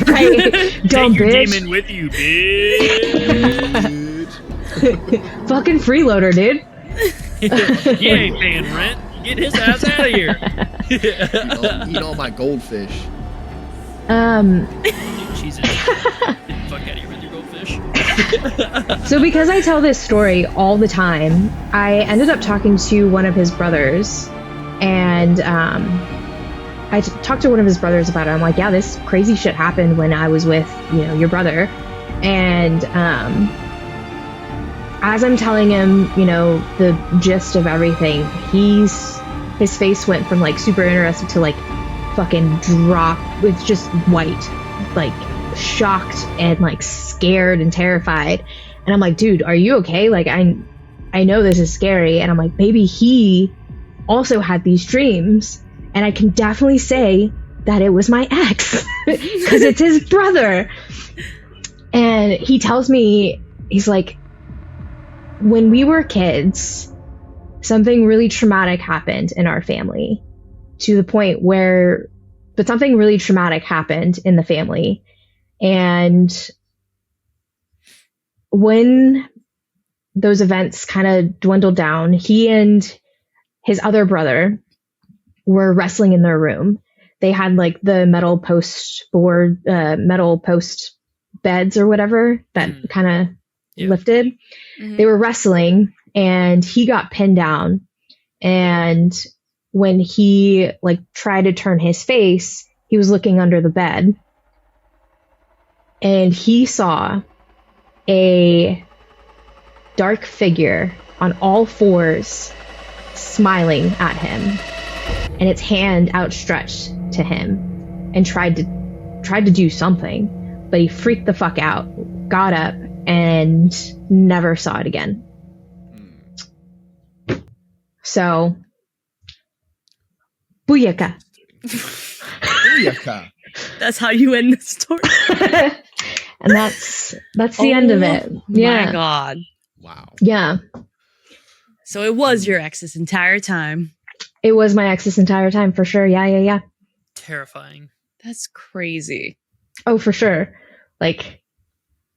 C: right. Dumb
B: Take your
C: bitch.
B: demon with you, bitch.
A: Bitch.
C: Fucking freeloader, dude.
B: He ain't paying rent. Get his ass out of here.
A: Eat all my goldfish.
B: Jesus. Get the fuck out of here with your goldfish.
C: So because I tell this story all the time, I ended up talking to one of his brothers, and I talked to one of his brothers about it. I'm like, yeah, this crazy shit happened when I was with, your brother. And as I'm telling him, the gist of everything, his face went from like super interested to like fucking drop. It's just white, like shocked and like scared and terrified. And I'm like, dude, are you okay? Like, I know this is scary. And I'm like, maybe he also had these dreams. And I can definitely say that it was my ex because it's his brother. And he tells me, he's like, when we were kids, something really traumatic happened in our family, to the point where, but something really traumatic happened in the family. And when those events kind of dwindled down, he and his other brother were wrestling in their room. They had like the metal post beds or whatever that kind of lifted.
E: Mhm.
C: They were wrestling, and he got pinned down. And when he like tried to turn his face, he was looking under the bed, and he saw a dark figure on all fours smiling at him, and its hand outstretched to him, and tried to do something, but he freaked the fuck out, got up, and never saw it again. So, booyaka.
A: Booyaka.
E: That's how you end the story.
C: And that's the end of it. Yeah.
E: My God.
A: Wow.
C: Yeah.
E: So it was your ex this entire time.
C: It was my ex this entire time, for sure. Yeah.
B: Terrifying.
E: That's crazy.
C: Oh, for sure. Like,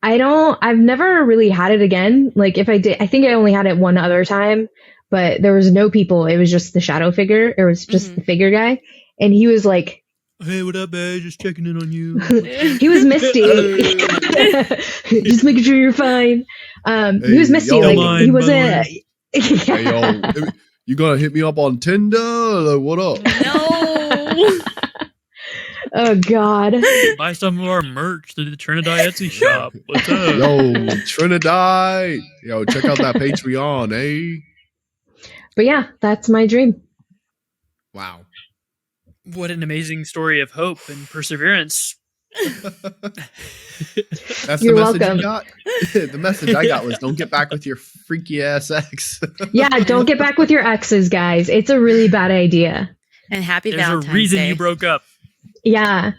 C: I've never really had it again. Like, if I did, I think I only had it one other time, but there was no people. It was just the shadow figure. It was just the figure guy. And he was like,
B: Hey, what up, babe? Just checking in on you.
C: he was misty. Just making sure you're fine. He was misty.
A: yo,
C: Like,
B: mine,
C: he
B: by
C: wasn't.
B: the
A: Hey, yo, you gonna hit me up on Tinder? Like, what up?
E: No.
C: Oh, God.
B: Buy some of our merch through the Trinidad Etsy shop. What's up?
A: Yo, Trinidad. Yo, check out that Patreon, eh?
C: But yeah, that's my dream.
A: Wow.
B: What an amazing story of hope and perseverance.
A: That's
C: You're
A: the message
C: welcome.
A: you got? The message I got was don't get back with your freaky ass ex.
C: Yeah, don't get back with your exes, guys. It's a really bad idea.
E: And happy
B: There's
E: Valentine's
B: a reason
E: Day.
B: you broke up.
C: Yeah.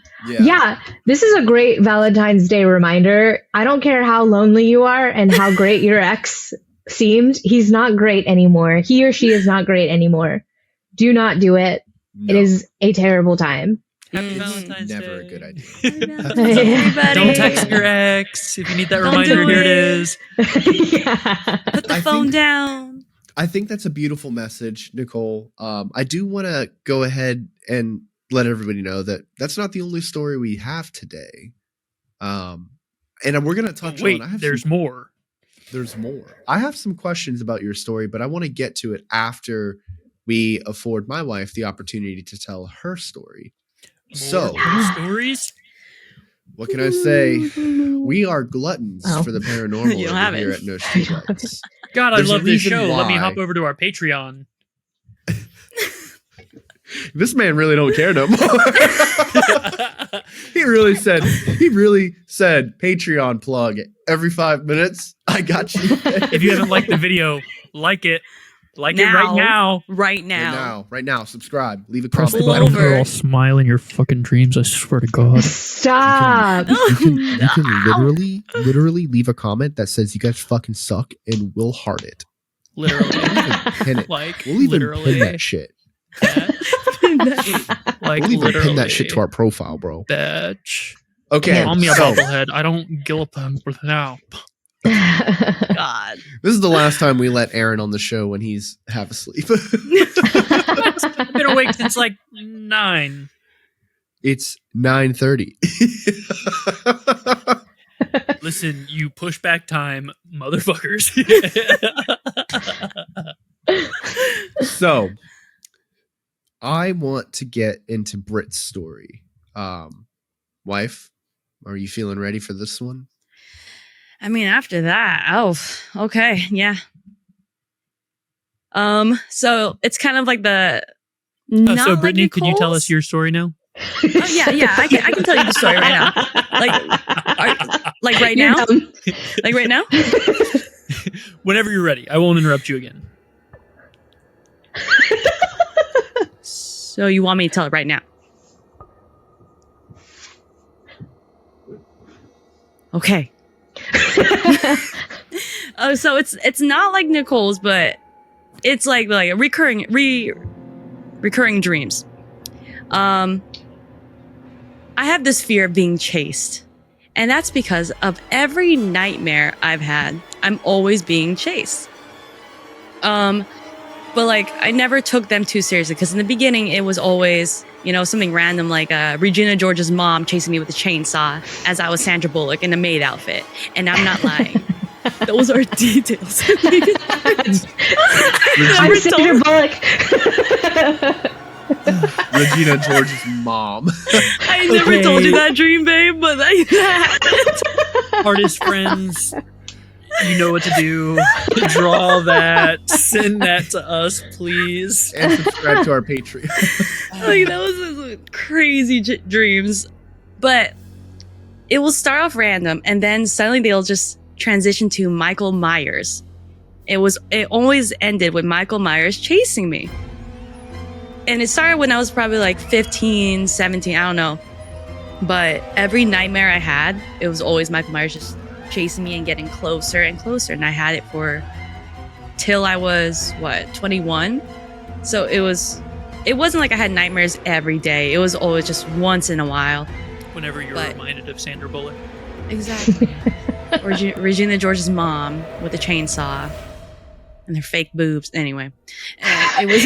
C: This is a great Valentine's Day reminder. I don't care how lonely you are and how great your ex seemed. He's not great anymore. He or she is not great anymore. Do not do it.
A: No,
C: It is a terrible time.
B: Happy
E: Mhm.
B: Valentine's
A: never
B: Day.
A: a good idea.
E: Everybody.
B: Don't text your ex. If you need that
E: Don't
B: reminder,
E: do
B: here it
E: it.
B: is.
C: Yeah.
E: Put the
A: I
E: phone
A: think-
E: down.
A: I think that's a beautiful message, Nicole. I do want to go ahead and let everybody know that that's not the only story we have today. And we're going to touch
B: Wait,
A: on.
B: there's more.
A: There's more. I have some questions about your story, but I want to get to it after we afford my wife the opportunity to tell her story. So,
B: More stories.
A: what can I say? We are gluttons
C: Oh.
A: for the paranormal
E: You don't
A: over
E: have
A: here
E: it.
A: at No Streetlights.
B: God, I
A: There's a
B: love this
A: reason
B: show. Let me
A: why.
B: hop over to our Patreon.
A: This man really don't care no more. He really said Patreon plug every 5 minutes. I got you.
B: If you haven't liked the video, like it. Like it right now.
E: Right now.
A: Right now, subscribe, leave a
B: Press the
A: comment.
E: button.
B: button
E: Over.
B: or I'll smile in your fucking dreams. I swear to God.
C: Stop.
A: You can literally leave a comment that says you guys fucking suck, and we'll heart it.
B: Literally.
A: Pin it.
B: Like,
A: We'll even
B: literally.
A: pin that shit.
B: Like,
A: We'll even
B: literally.
A: pin that shit to our profile, bro.
B: Bitch.
A: Okay,
B: Call me a
A: so
B: bobblehead. I don't gillip now.
E: God.
A: this is the last time we let Aaron on the show when he's half asleep.
B: I've been awake since like 9.
A: It's 9:30.
B: Listen, you push back time, motherfuckers.
A: So, I want to get into Britt's story. Wife, are you feeling ready for this one?
E: I mean, after that, okay, yeah. So it's kind of like the. Not
B: so,
E: like
B: Brittany, could you tell
E: Nicole's.
B: us your story now?
E: Oh, yeah, I can tell you the story right now. Like right
C: You're
E: now,
C: dumb.
E: like right now.
B: Whenever you're ready. I won't interrupt you again.
E: So you want me to tell it right now? Okay. So it's not like Nicole's, but it's like a recurring dreams. I have this fear of being chased, and that's because of every nightmare I've had. I'm always being chased. But like I never took them too seriously because in the beginning it was always, something random like Regina George's mom chasing me with a chainsaw as I was Sandra Bullock in a maid outfit, and I'm not lying. Those are details.
C: I'm Sandra Bullock.
A: Regina George's mom.
E: I never
C: Okay.
E: told you that dream, babe, but that happened.
B: Hardest friends. You know what to do. Draw that. Send that to us, please.
A: And subscribe to our Patreon.
E: Like that was just crazy dreams, but it will start off random, and then suddenly they'll just transition to Michael Myers. It always ended with Michael Myers chasing me, and it started when I was probably like 15, 17, I don't know. But every nightmare I had, it was always Michael Myers just chasing me and getting closer and closer, and I had it for till I was 21. So it wasn't like I had nightmares every day. It was always just once in a while.
B: Whenever you're
E: But-
B: reminded of Sandra Bullock.
E: Exactly. Regina George's mom with a chainsaw and her fake boobs. Anyway, it was.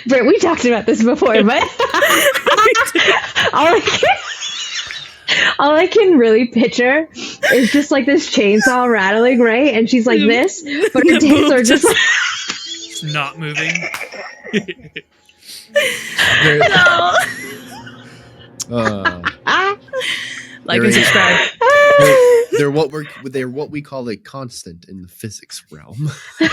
C: Britt, we talked about this before, but all I can really picture is just like this chainsaw rattling, right? And she's like this, but her
E: The
C: tits are
E: boobs
C: just like,
B: It's not moving.
E: No.
A: Uh,
E: Like
A: There
E: and
A: is-
E: subscribe.
A: they're what we call a constant in the physics realm.
B: You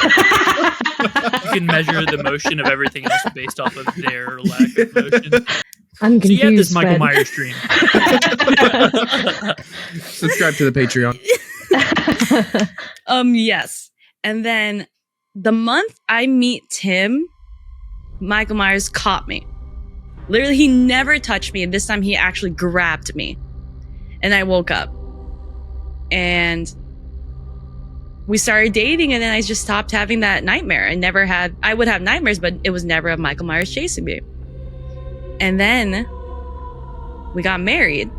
B: can measure the motion of everything else based off of their lack of motion.
C: I'm
B: So you have this
C: confused.
B: Michael
C: Fred.
B: Myers dream.
A: Subscribe to the Patreon.
E: Yes. And then the month I meet Tim, Michael Myers caught me. Literally, he never touched me. And this time he actually grabbed me. And I woke up. And we started dating, and then I just stopped having that nightmare. I would have nightmares, but it was never of Michael Myers chasing me. And then we got married,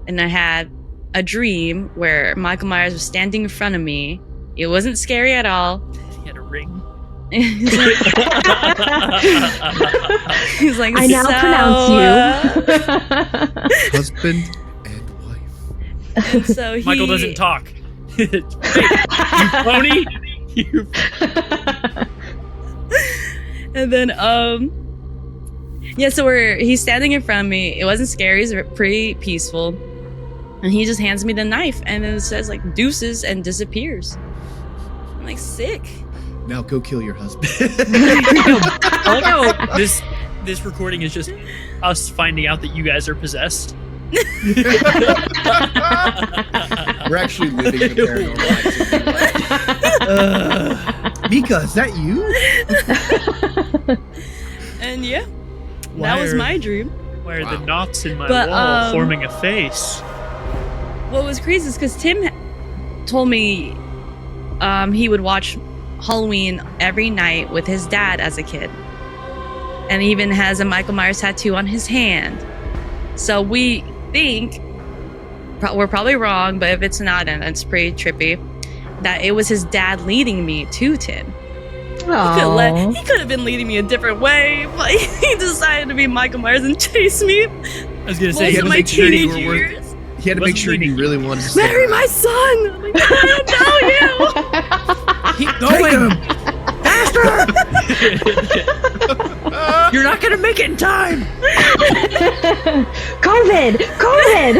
E: and I had a dream where Michael Myers was standing in front of me. It wasn't scary at all.
B: He had a ring.
E: He's like,
C: I now pronounce you
A: Husband and wife.
E: And so
B: Michael doesn't talk. Hey, you pony. You.
E: And then so he's standing in front of me. It wasn't scary. It was pretty peaceful. And he just hands me the knife, and then it says like deuces and disappears. I'm like, sick.
A: Now go kill your husband.
B: I like how this recording is just us finding out that you guys are possessed.
A: We're actually living the paranormal activity. Mika, is that you?
E: And yeah,
B: Why
E: that was
B: are-
E: my dream.
B: Why are
A: Wow.
B: the knots in my
E: But,
B: wall forming a face?
E: What was crazy is because Tim told me he would watch Halloween every night with his dad as a kid. And he even has a Michael Myers tattoo on his hand. So we think, we're probably wrong, but if it's not, then it's pretty trippy, that it was his dad leading me to Tim.
C: Aw.
E: He could have been leading me a different way, but he decided to be Michael Myers and chase me
B: I was gonna say,
E: most
A: he had
E: of
A: to
E: my
A: make sure you
E: teenage
A: were worth-
E: years.
A: He had to make
B: Wasn't
A: sure you
B: leading-
A: really wanted to stay
E: Marry
A: alive.
E: my son! I'm like, I don't know you!
B: keep going, faster! You're not gonna make it in time.
C: COVID!
E: COVID!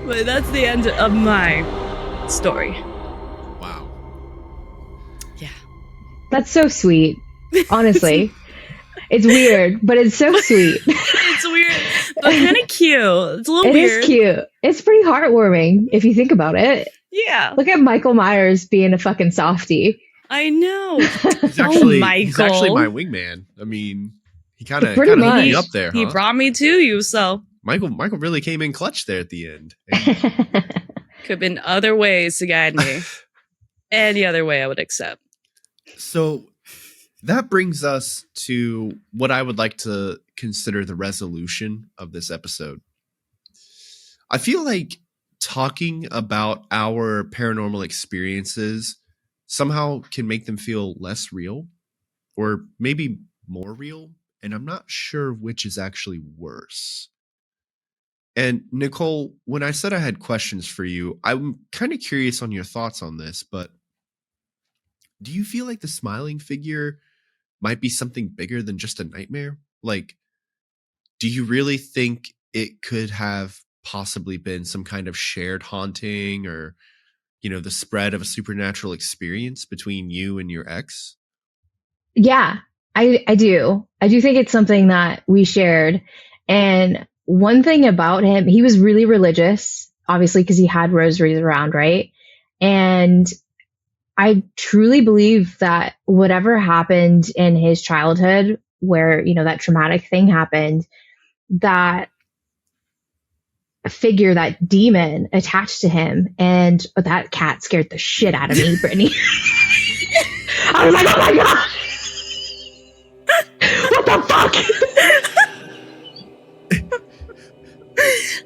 E: But that's the end of my story.
A: Wow.
E: Yeah.
C: That's so sweet. Honestly. It's weird, but it's so sweet.
E: It's weird, but kind of cute. It's a little
C: It
E: weird.
C: is cute. It's pretty heartwarming if you think about it.
E: Yeah,
C: Look at Michael Myers being a fucking softie.
E: I know.
A: He's actually my
E: Michael.
A: wingman. I mean, he kind of
C: Pretty
A: hooked
C: much.
A: me up there.
E: He
A: Huh?
E: brought me to you, so
A: Michael really came in clutch there at the end.
E: could have been other ways to guide me. Any other way I would accept.
A: So that brings us to what I would like to consider the resolution of this episode. I feel like talking about our paranormal experiences somehow can make them feel less real, or maybe more real, and I'm not sure which is actually worse. And Nicole, when I said I had questions for you, I'm kind of curious on your thoughts on this, but do you feel like the smiling figure might be something bigger than just a nightmare? Like, do you really think it could have possibly been some kind of shared haunting, or, the spread of a supernatural experience between you and your ex?
C: Yeah, I do. I do think it's something that we shared. And one thing about him, he was really religious, obviously, because he had rosaries around, right? And I truly believe that whatever happened in his childhood, where, that traumatic thing happened, that figure, that demon attached to him, and that cat scared the shit out of me, Brittany. I was like, oh my God! What the fuck?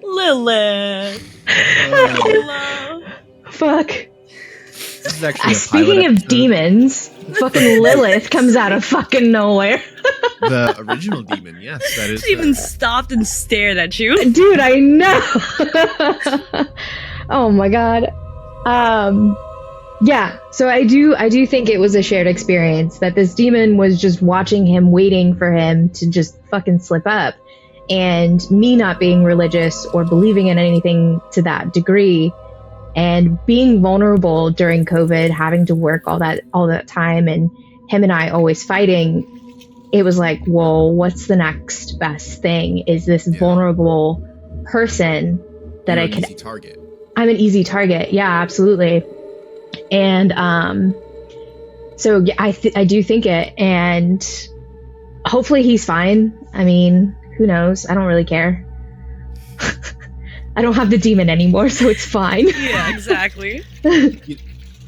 E: Lilith. Hello.
C: Fuck.
A: This is actually a
C: Speaking
A: pilot
C: of
A: episode.
C: demons, fucking Lilith comes out of fucking nowhere.
A: The original demon, yes, that is.
E: She even stopped and stared at you.
C: Dude, I know. Oh my God. Yeah, so I do think it was a shared experience, that this demon was just watching him, waiting for him to just fucking slip up. And me not being religious or believing in anything to that degree, and being vulnerable during COVID, having to work all that time, and him and I always fighting, it was like, whoa, what's the next best thing? Is this vulnerable person that
A: You're
C: I
A: an
C: can...
A: easy target.
C: I'm an easy target. Yeah, absolutely. And So yeah, I do think it, and hopefully he's fine. I mean, who knows? I don't really care. I don't have the demon anymore, so it's fine.
E: Yeah, exactly.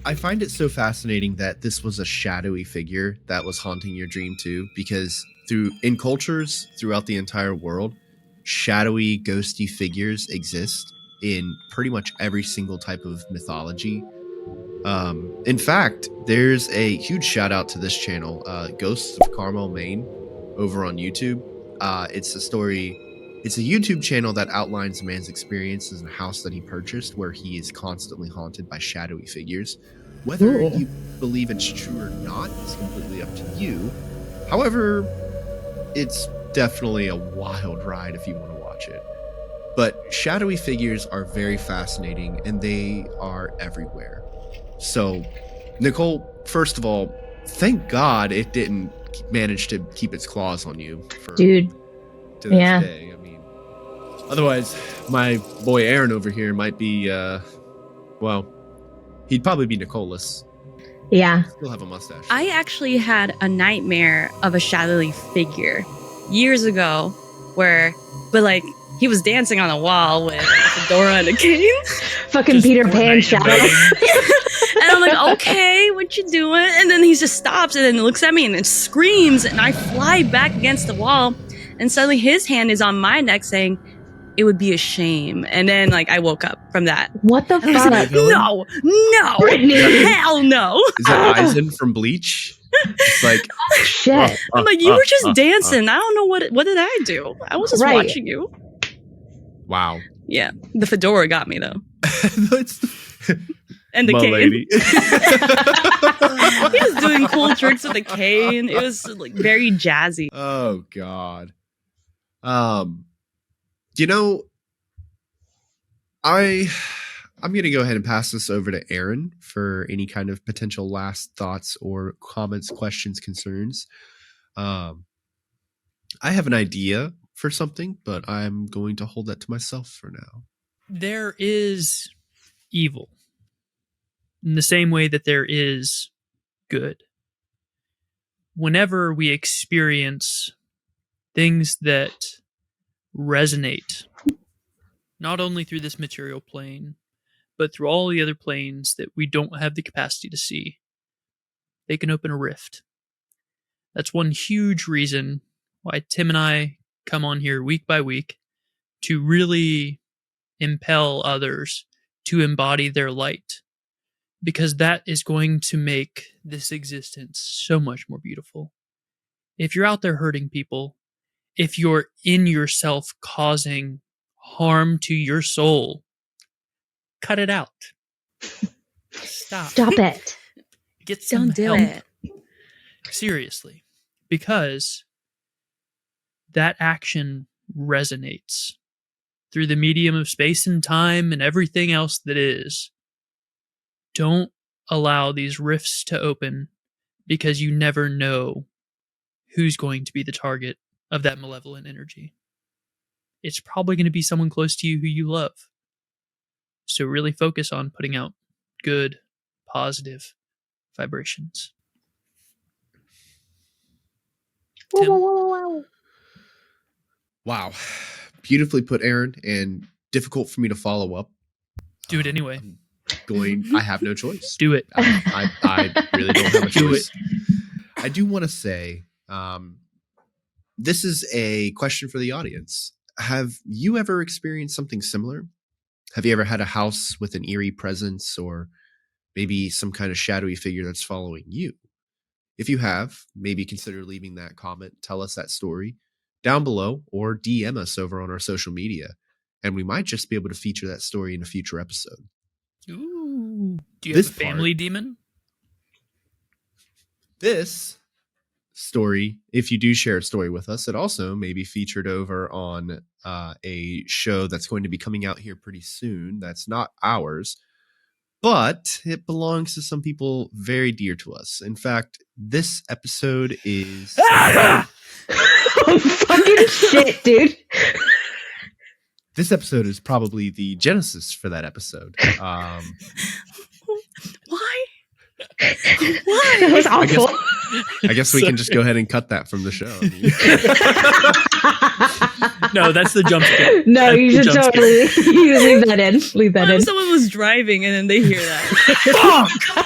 A: I find it so fascinating that this was a shadowy figure that was haunting your dream too, because in cultures throughout the entire world, shadowy, ghosty figures exist in pretty much every single type of mythology. In fact, there's a huge shout out to this channel, Ghosts of Carmel, Maine, over on YouTube. It's a story. It's a YouTube channel that outlines a man's experiences in a house that he purchased, where he is constantly haunted by shadowy figures. Whether
C: Cool.
A: you believe it's true or not is completely up to you. However, it's definitely a wild ride if you want to watch it. But shadowy figures are very fascinating, and they are everywhere. So, Nicole, first of all, thank God it didn't manage to keep its claws on you
C: Dude,
A: to this
C: yeah.
A: day. I mean, otherwise, my boy Aaron over here might be, well, he'd probably be Nicholas.
C: Yeah.
A: Still have a mustache.
E: I actually had a nightmare of a shadowy figure years ago but like he was dancing on a wall with a fedora and a cane.
C: Fucking
B: Just
C: Peter Pan
B: Fortnite
C: shadow.
B: embedding.
E: And I'm like, okay, what you doing? And then he just stops and then looks at me and then screams, and I fly back against the wall, and suddenly his hand is on my neck saying, "It would be a shame." And then like I woke up from that.
C: What the
E: And I was like,
C: fuck?
E: no,
C: Brittany.
E: hell no.
A: Is that Eisen from Bleach? It's like,
C: Shit.
E: I'm like, you were just dancing. I don't know what did I do? I was just
C: Right.
E: watching you.
A: wow.
E: Yeah, the fedora got me though,
A: That's
E: and the
A: my
E: cane.
A: lady.
E: He was doing cool tricks with the cane. It was like very jazzy.
A: Oh God. You know, I'm gonna go ahead and pass this over to Aaron for any kind of potential last thoughts or comments, questions, concerns. I have an idea for something, but I'm going to hold that to myself for now.
B: There is evil in the same way that there is good. Whenever we experience things that resonate, not only through this material plane, but through all the other planes that we don't have the capacity to see, they can open a rift. That's one huge reason why Tim and I come on here week by week to really impel others to embody their light, because that is going to make this existence so much more beautiful. If you're out there hurting people, if you're in yourself causing harm to your soul, cut it out. Stop.
C: Stop it.
B: Get some
E: Don't do
B: help.
E: it.
B: Seriously. Because that action resonates through the medium of space and time and everything else that is. Don't allow these rifts to open, because you never know who's going to be the target of that malevolent energy. It's probably going to be someone close to you who you love. So really focus on putting out good, positive vibrations. Tim?
A: Wow. Beautifully put, Aaron, and difficult for me to follow up.
B: Do it anyway.
A: I have no choice.
B: Do it.
A: I really don't have a
B: Do
A: choice. I do want to say, this is a question for the audience. Have you ever experienced something similar? Have you ever had a house with an eerie presence, or maybe some kind of shadowy figure that's following you? If you have, maybe consider leaving that comment. Tell us that story down below, or DM us over on our social media, and we might just be able to feature that story in a future episode.
B: Ooh. Do you
A: This
B: have a family demon?
A: This story, if you do share a story with us, it also may be featured over on a show that's going to be coming out here pretty soon. That's not ours, but it belongs to some people very dear to us. In fact, this episode is...
C: Oh, fucking shit, dude.
A: This episode is probably the genesis for that episode.
E: Why?
C: That was awful.
A: I guess we can just go ahead and cut that from the show.
B: No, that's the jump scare.
C: No,
B: That's
C: you
B: the
C: should
B: jump scare.
C: totally you leave that in. Leave that
E: What
C: in.
E: if someone was driving and then they hear that?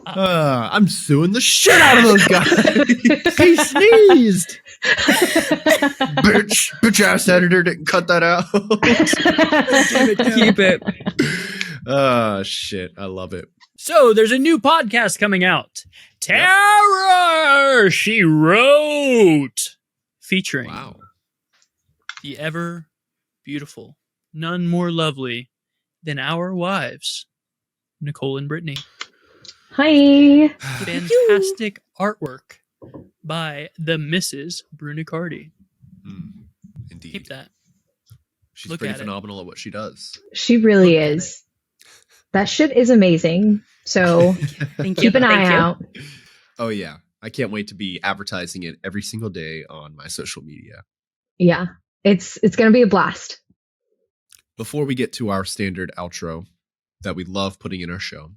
A: I'm suing the shit out of those guys. He sneezed. Bitch ass editor didn't cut that out.
E: Keep it.
A: Oh shit, I love it.
B: So there's a new podcast coming out. Terror, She Wrote, featuring
A: Wow.
B: the ever beautiful, none more lovely than our wives, Nicole and Brittany.
C: Hi.
B: Fantastic artwork by the Mrs. Brunicardi.
A: Indeed.
B: Keep that.
A: She's
B: Look
A: pretty
B: at it.
A: phenomenal at what she does.
C: She really
B: Look at
C: is. That shit is amazing. So
E: Thank you.
C: keep an eye
E: Thank you.
C: out.
A: Oh yeah. I can't wait to be advertising it every single day on my social media.
C: Yeah. It's gonna be a blast.
A: Before we get to our standard outro that we love putting in our show,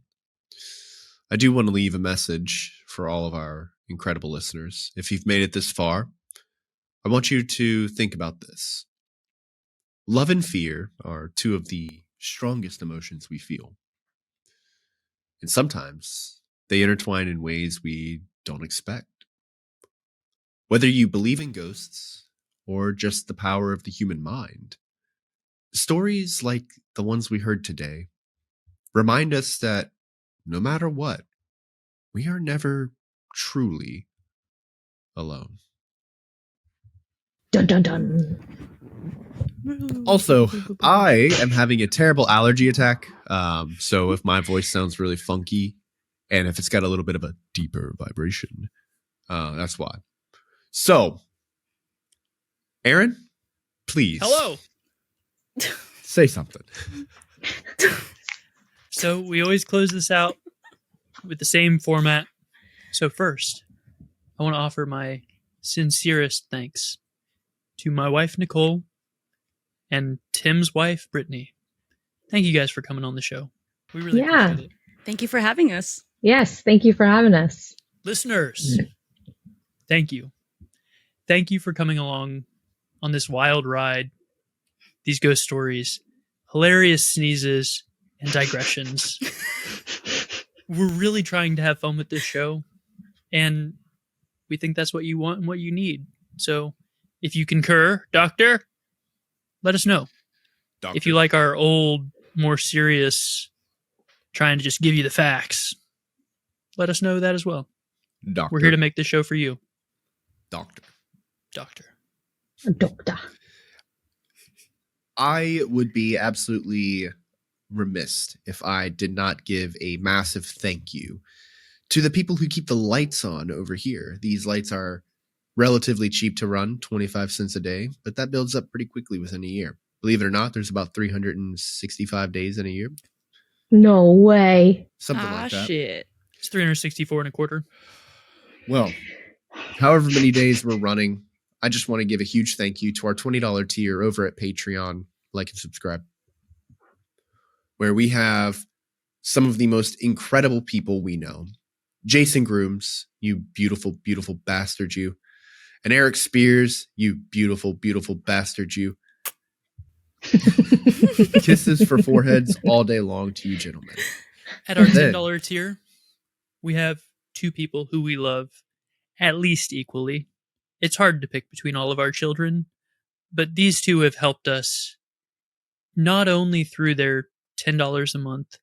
A: I do want to leave a message for all of our incredible listeners. If you've made it this far, I want you to think about this. Love and fear are two of the strongest emotions we feel. And sometimes they intertwine in ways we don't expect. Whether you believe in ghosts or just the power of the human mind, stories like the ones we heard today remind us that no matter what, we are never truly alone.
C: Dun dun dun.
A: Also, I am having a terrible allergy attack. So if my voice sounds really funky and if it's got a little bit of a deeper vibration, that's why. So, Aaron, please.
B: Hello.
A: Say something.
B: So we always close this out with the same format. So first, I want to offer my sincerest thanks to my wife, Nicole, and Tim's wife, Brittany. Thank you guys for coming on the show. We really
C: Yeah.
B: appreciate it.
E: Thank you for having us.
C: Yes, thank you for having us.
B: Listeners, thank you. Thank you for coming along on this wild ride, these ghost stories, hilarious sneezes, and digressions. We're really trying to have fun with this show, and we think that's what you want and what you need. So if you concur, Doctor, let us know.
A: Doctor.
B: If you like our old, more serious, trying to just give you the facts, let us know that as well.
A: Doctor.
B: We're here to make this show for you,
A: Doctor.
B: Doctor.
C: Doctor.
A: I would be absolutely remiss if I did not give a massive thank you to the people who keep the lights on over here. These lights are relatively cheap to run, 25 cents a day, but that builds up pretty quickly within a year. Believe it or not, there's about 365 days in a year.
C: No way.
A: Something like that.
E: Shit.
B: It's 364 and a quarter.
A: Well, however many days we're running, I just want to give a huge thank you to our $20 tier over at Patreon. Like and subscribe. Where we have some of the most incredible people we know. Jason Grooms, you beautiful, beautiful bastard, you. And Eric Spears, you beautiful, beautiful bastard, you. Kisses for foreheads all day long to you, gentlemen.
B: At our
A: Then-
B: $10 tier, we have two people who we love at least equally. It's hard to pick between all of our children, but these two have helped us not only through their $10 a month,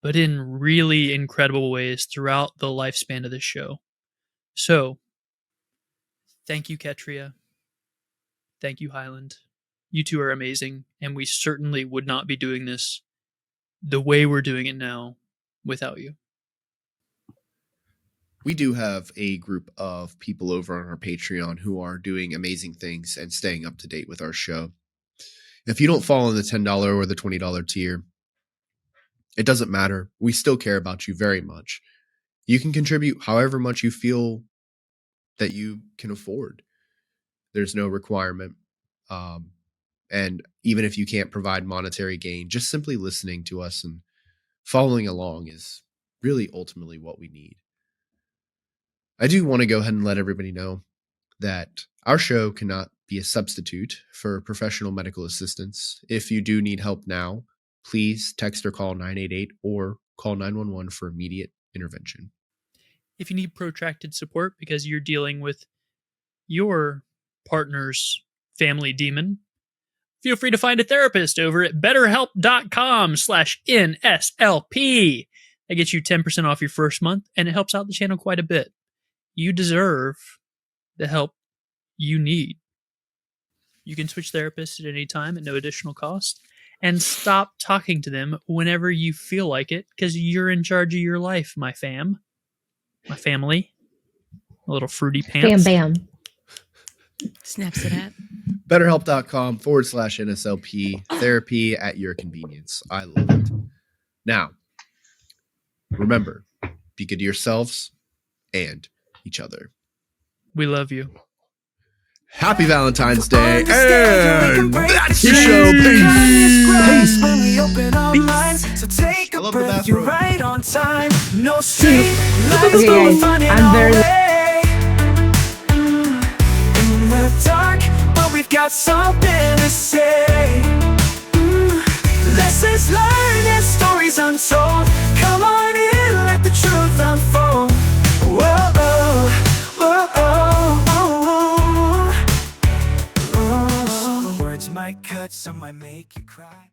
B: but in really incredible ways throughout the lifespan of this show. So, thank you, Ketria. Thank you, Highland. You two are amazing, and we certainly would not be doing this the way we're doing it now without you.
A: We do have a group of people over on our Patreon who are doing amazing things and staying up to date with our show. If you don't fall in the $10 or the $20 tier, it doesn't matter. We still care about you very much. You can contribute however much you feel that you can afford. There's no requirement. And even if you can't provide monetary gain, just simply listening to us and following along is really ultimately what we need. I do want to go ahead and let everybody know that our show cannot be a substitute for professional medical assistance. If you do need help now, please text or call 988 or call 911 for immediate intervention.
B: If you need protracted support because you're dealing with your partner's family demon, feel free to find a therapist over at betterhelp.com/NSLP. That gets you 10% off your first month, and it helps out the channel quite a bit. You deserve the help you need. You can switch therapists at any time at no additional cost, and stop talking to them whenever you feel like it, because you're in charge of your life, my family. A little fruity pants.
C: Bam, bam.
E: Snaps it at.
A: BetterHelp.com/NSLP. Therapy at your convenience. I love it. Now, remember, be good to yourselves and each other.
B: We love you.
A: Happy Valentine's Day. And that's the show. Peace.
F: So take
A: I
F: a
A: love the
F: breath, you're
A: bathroom.
F: right on time. No street lights
C: Okay,
F: go
C: guys,
F: funny
C: I'm very-
F: in the dark, but we've got something to say. Lessons learned and stories untold. Come on in, let the truth unfold. Whoa, whoa, whoa. Words might cut, some might make you cry.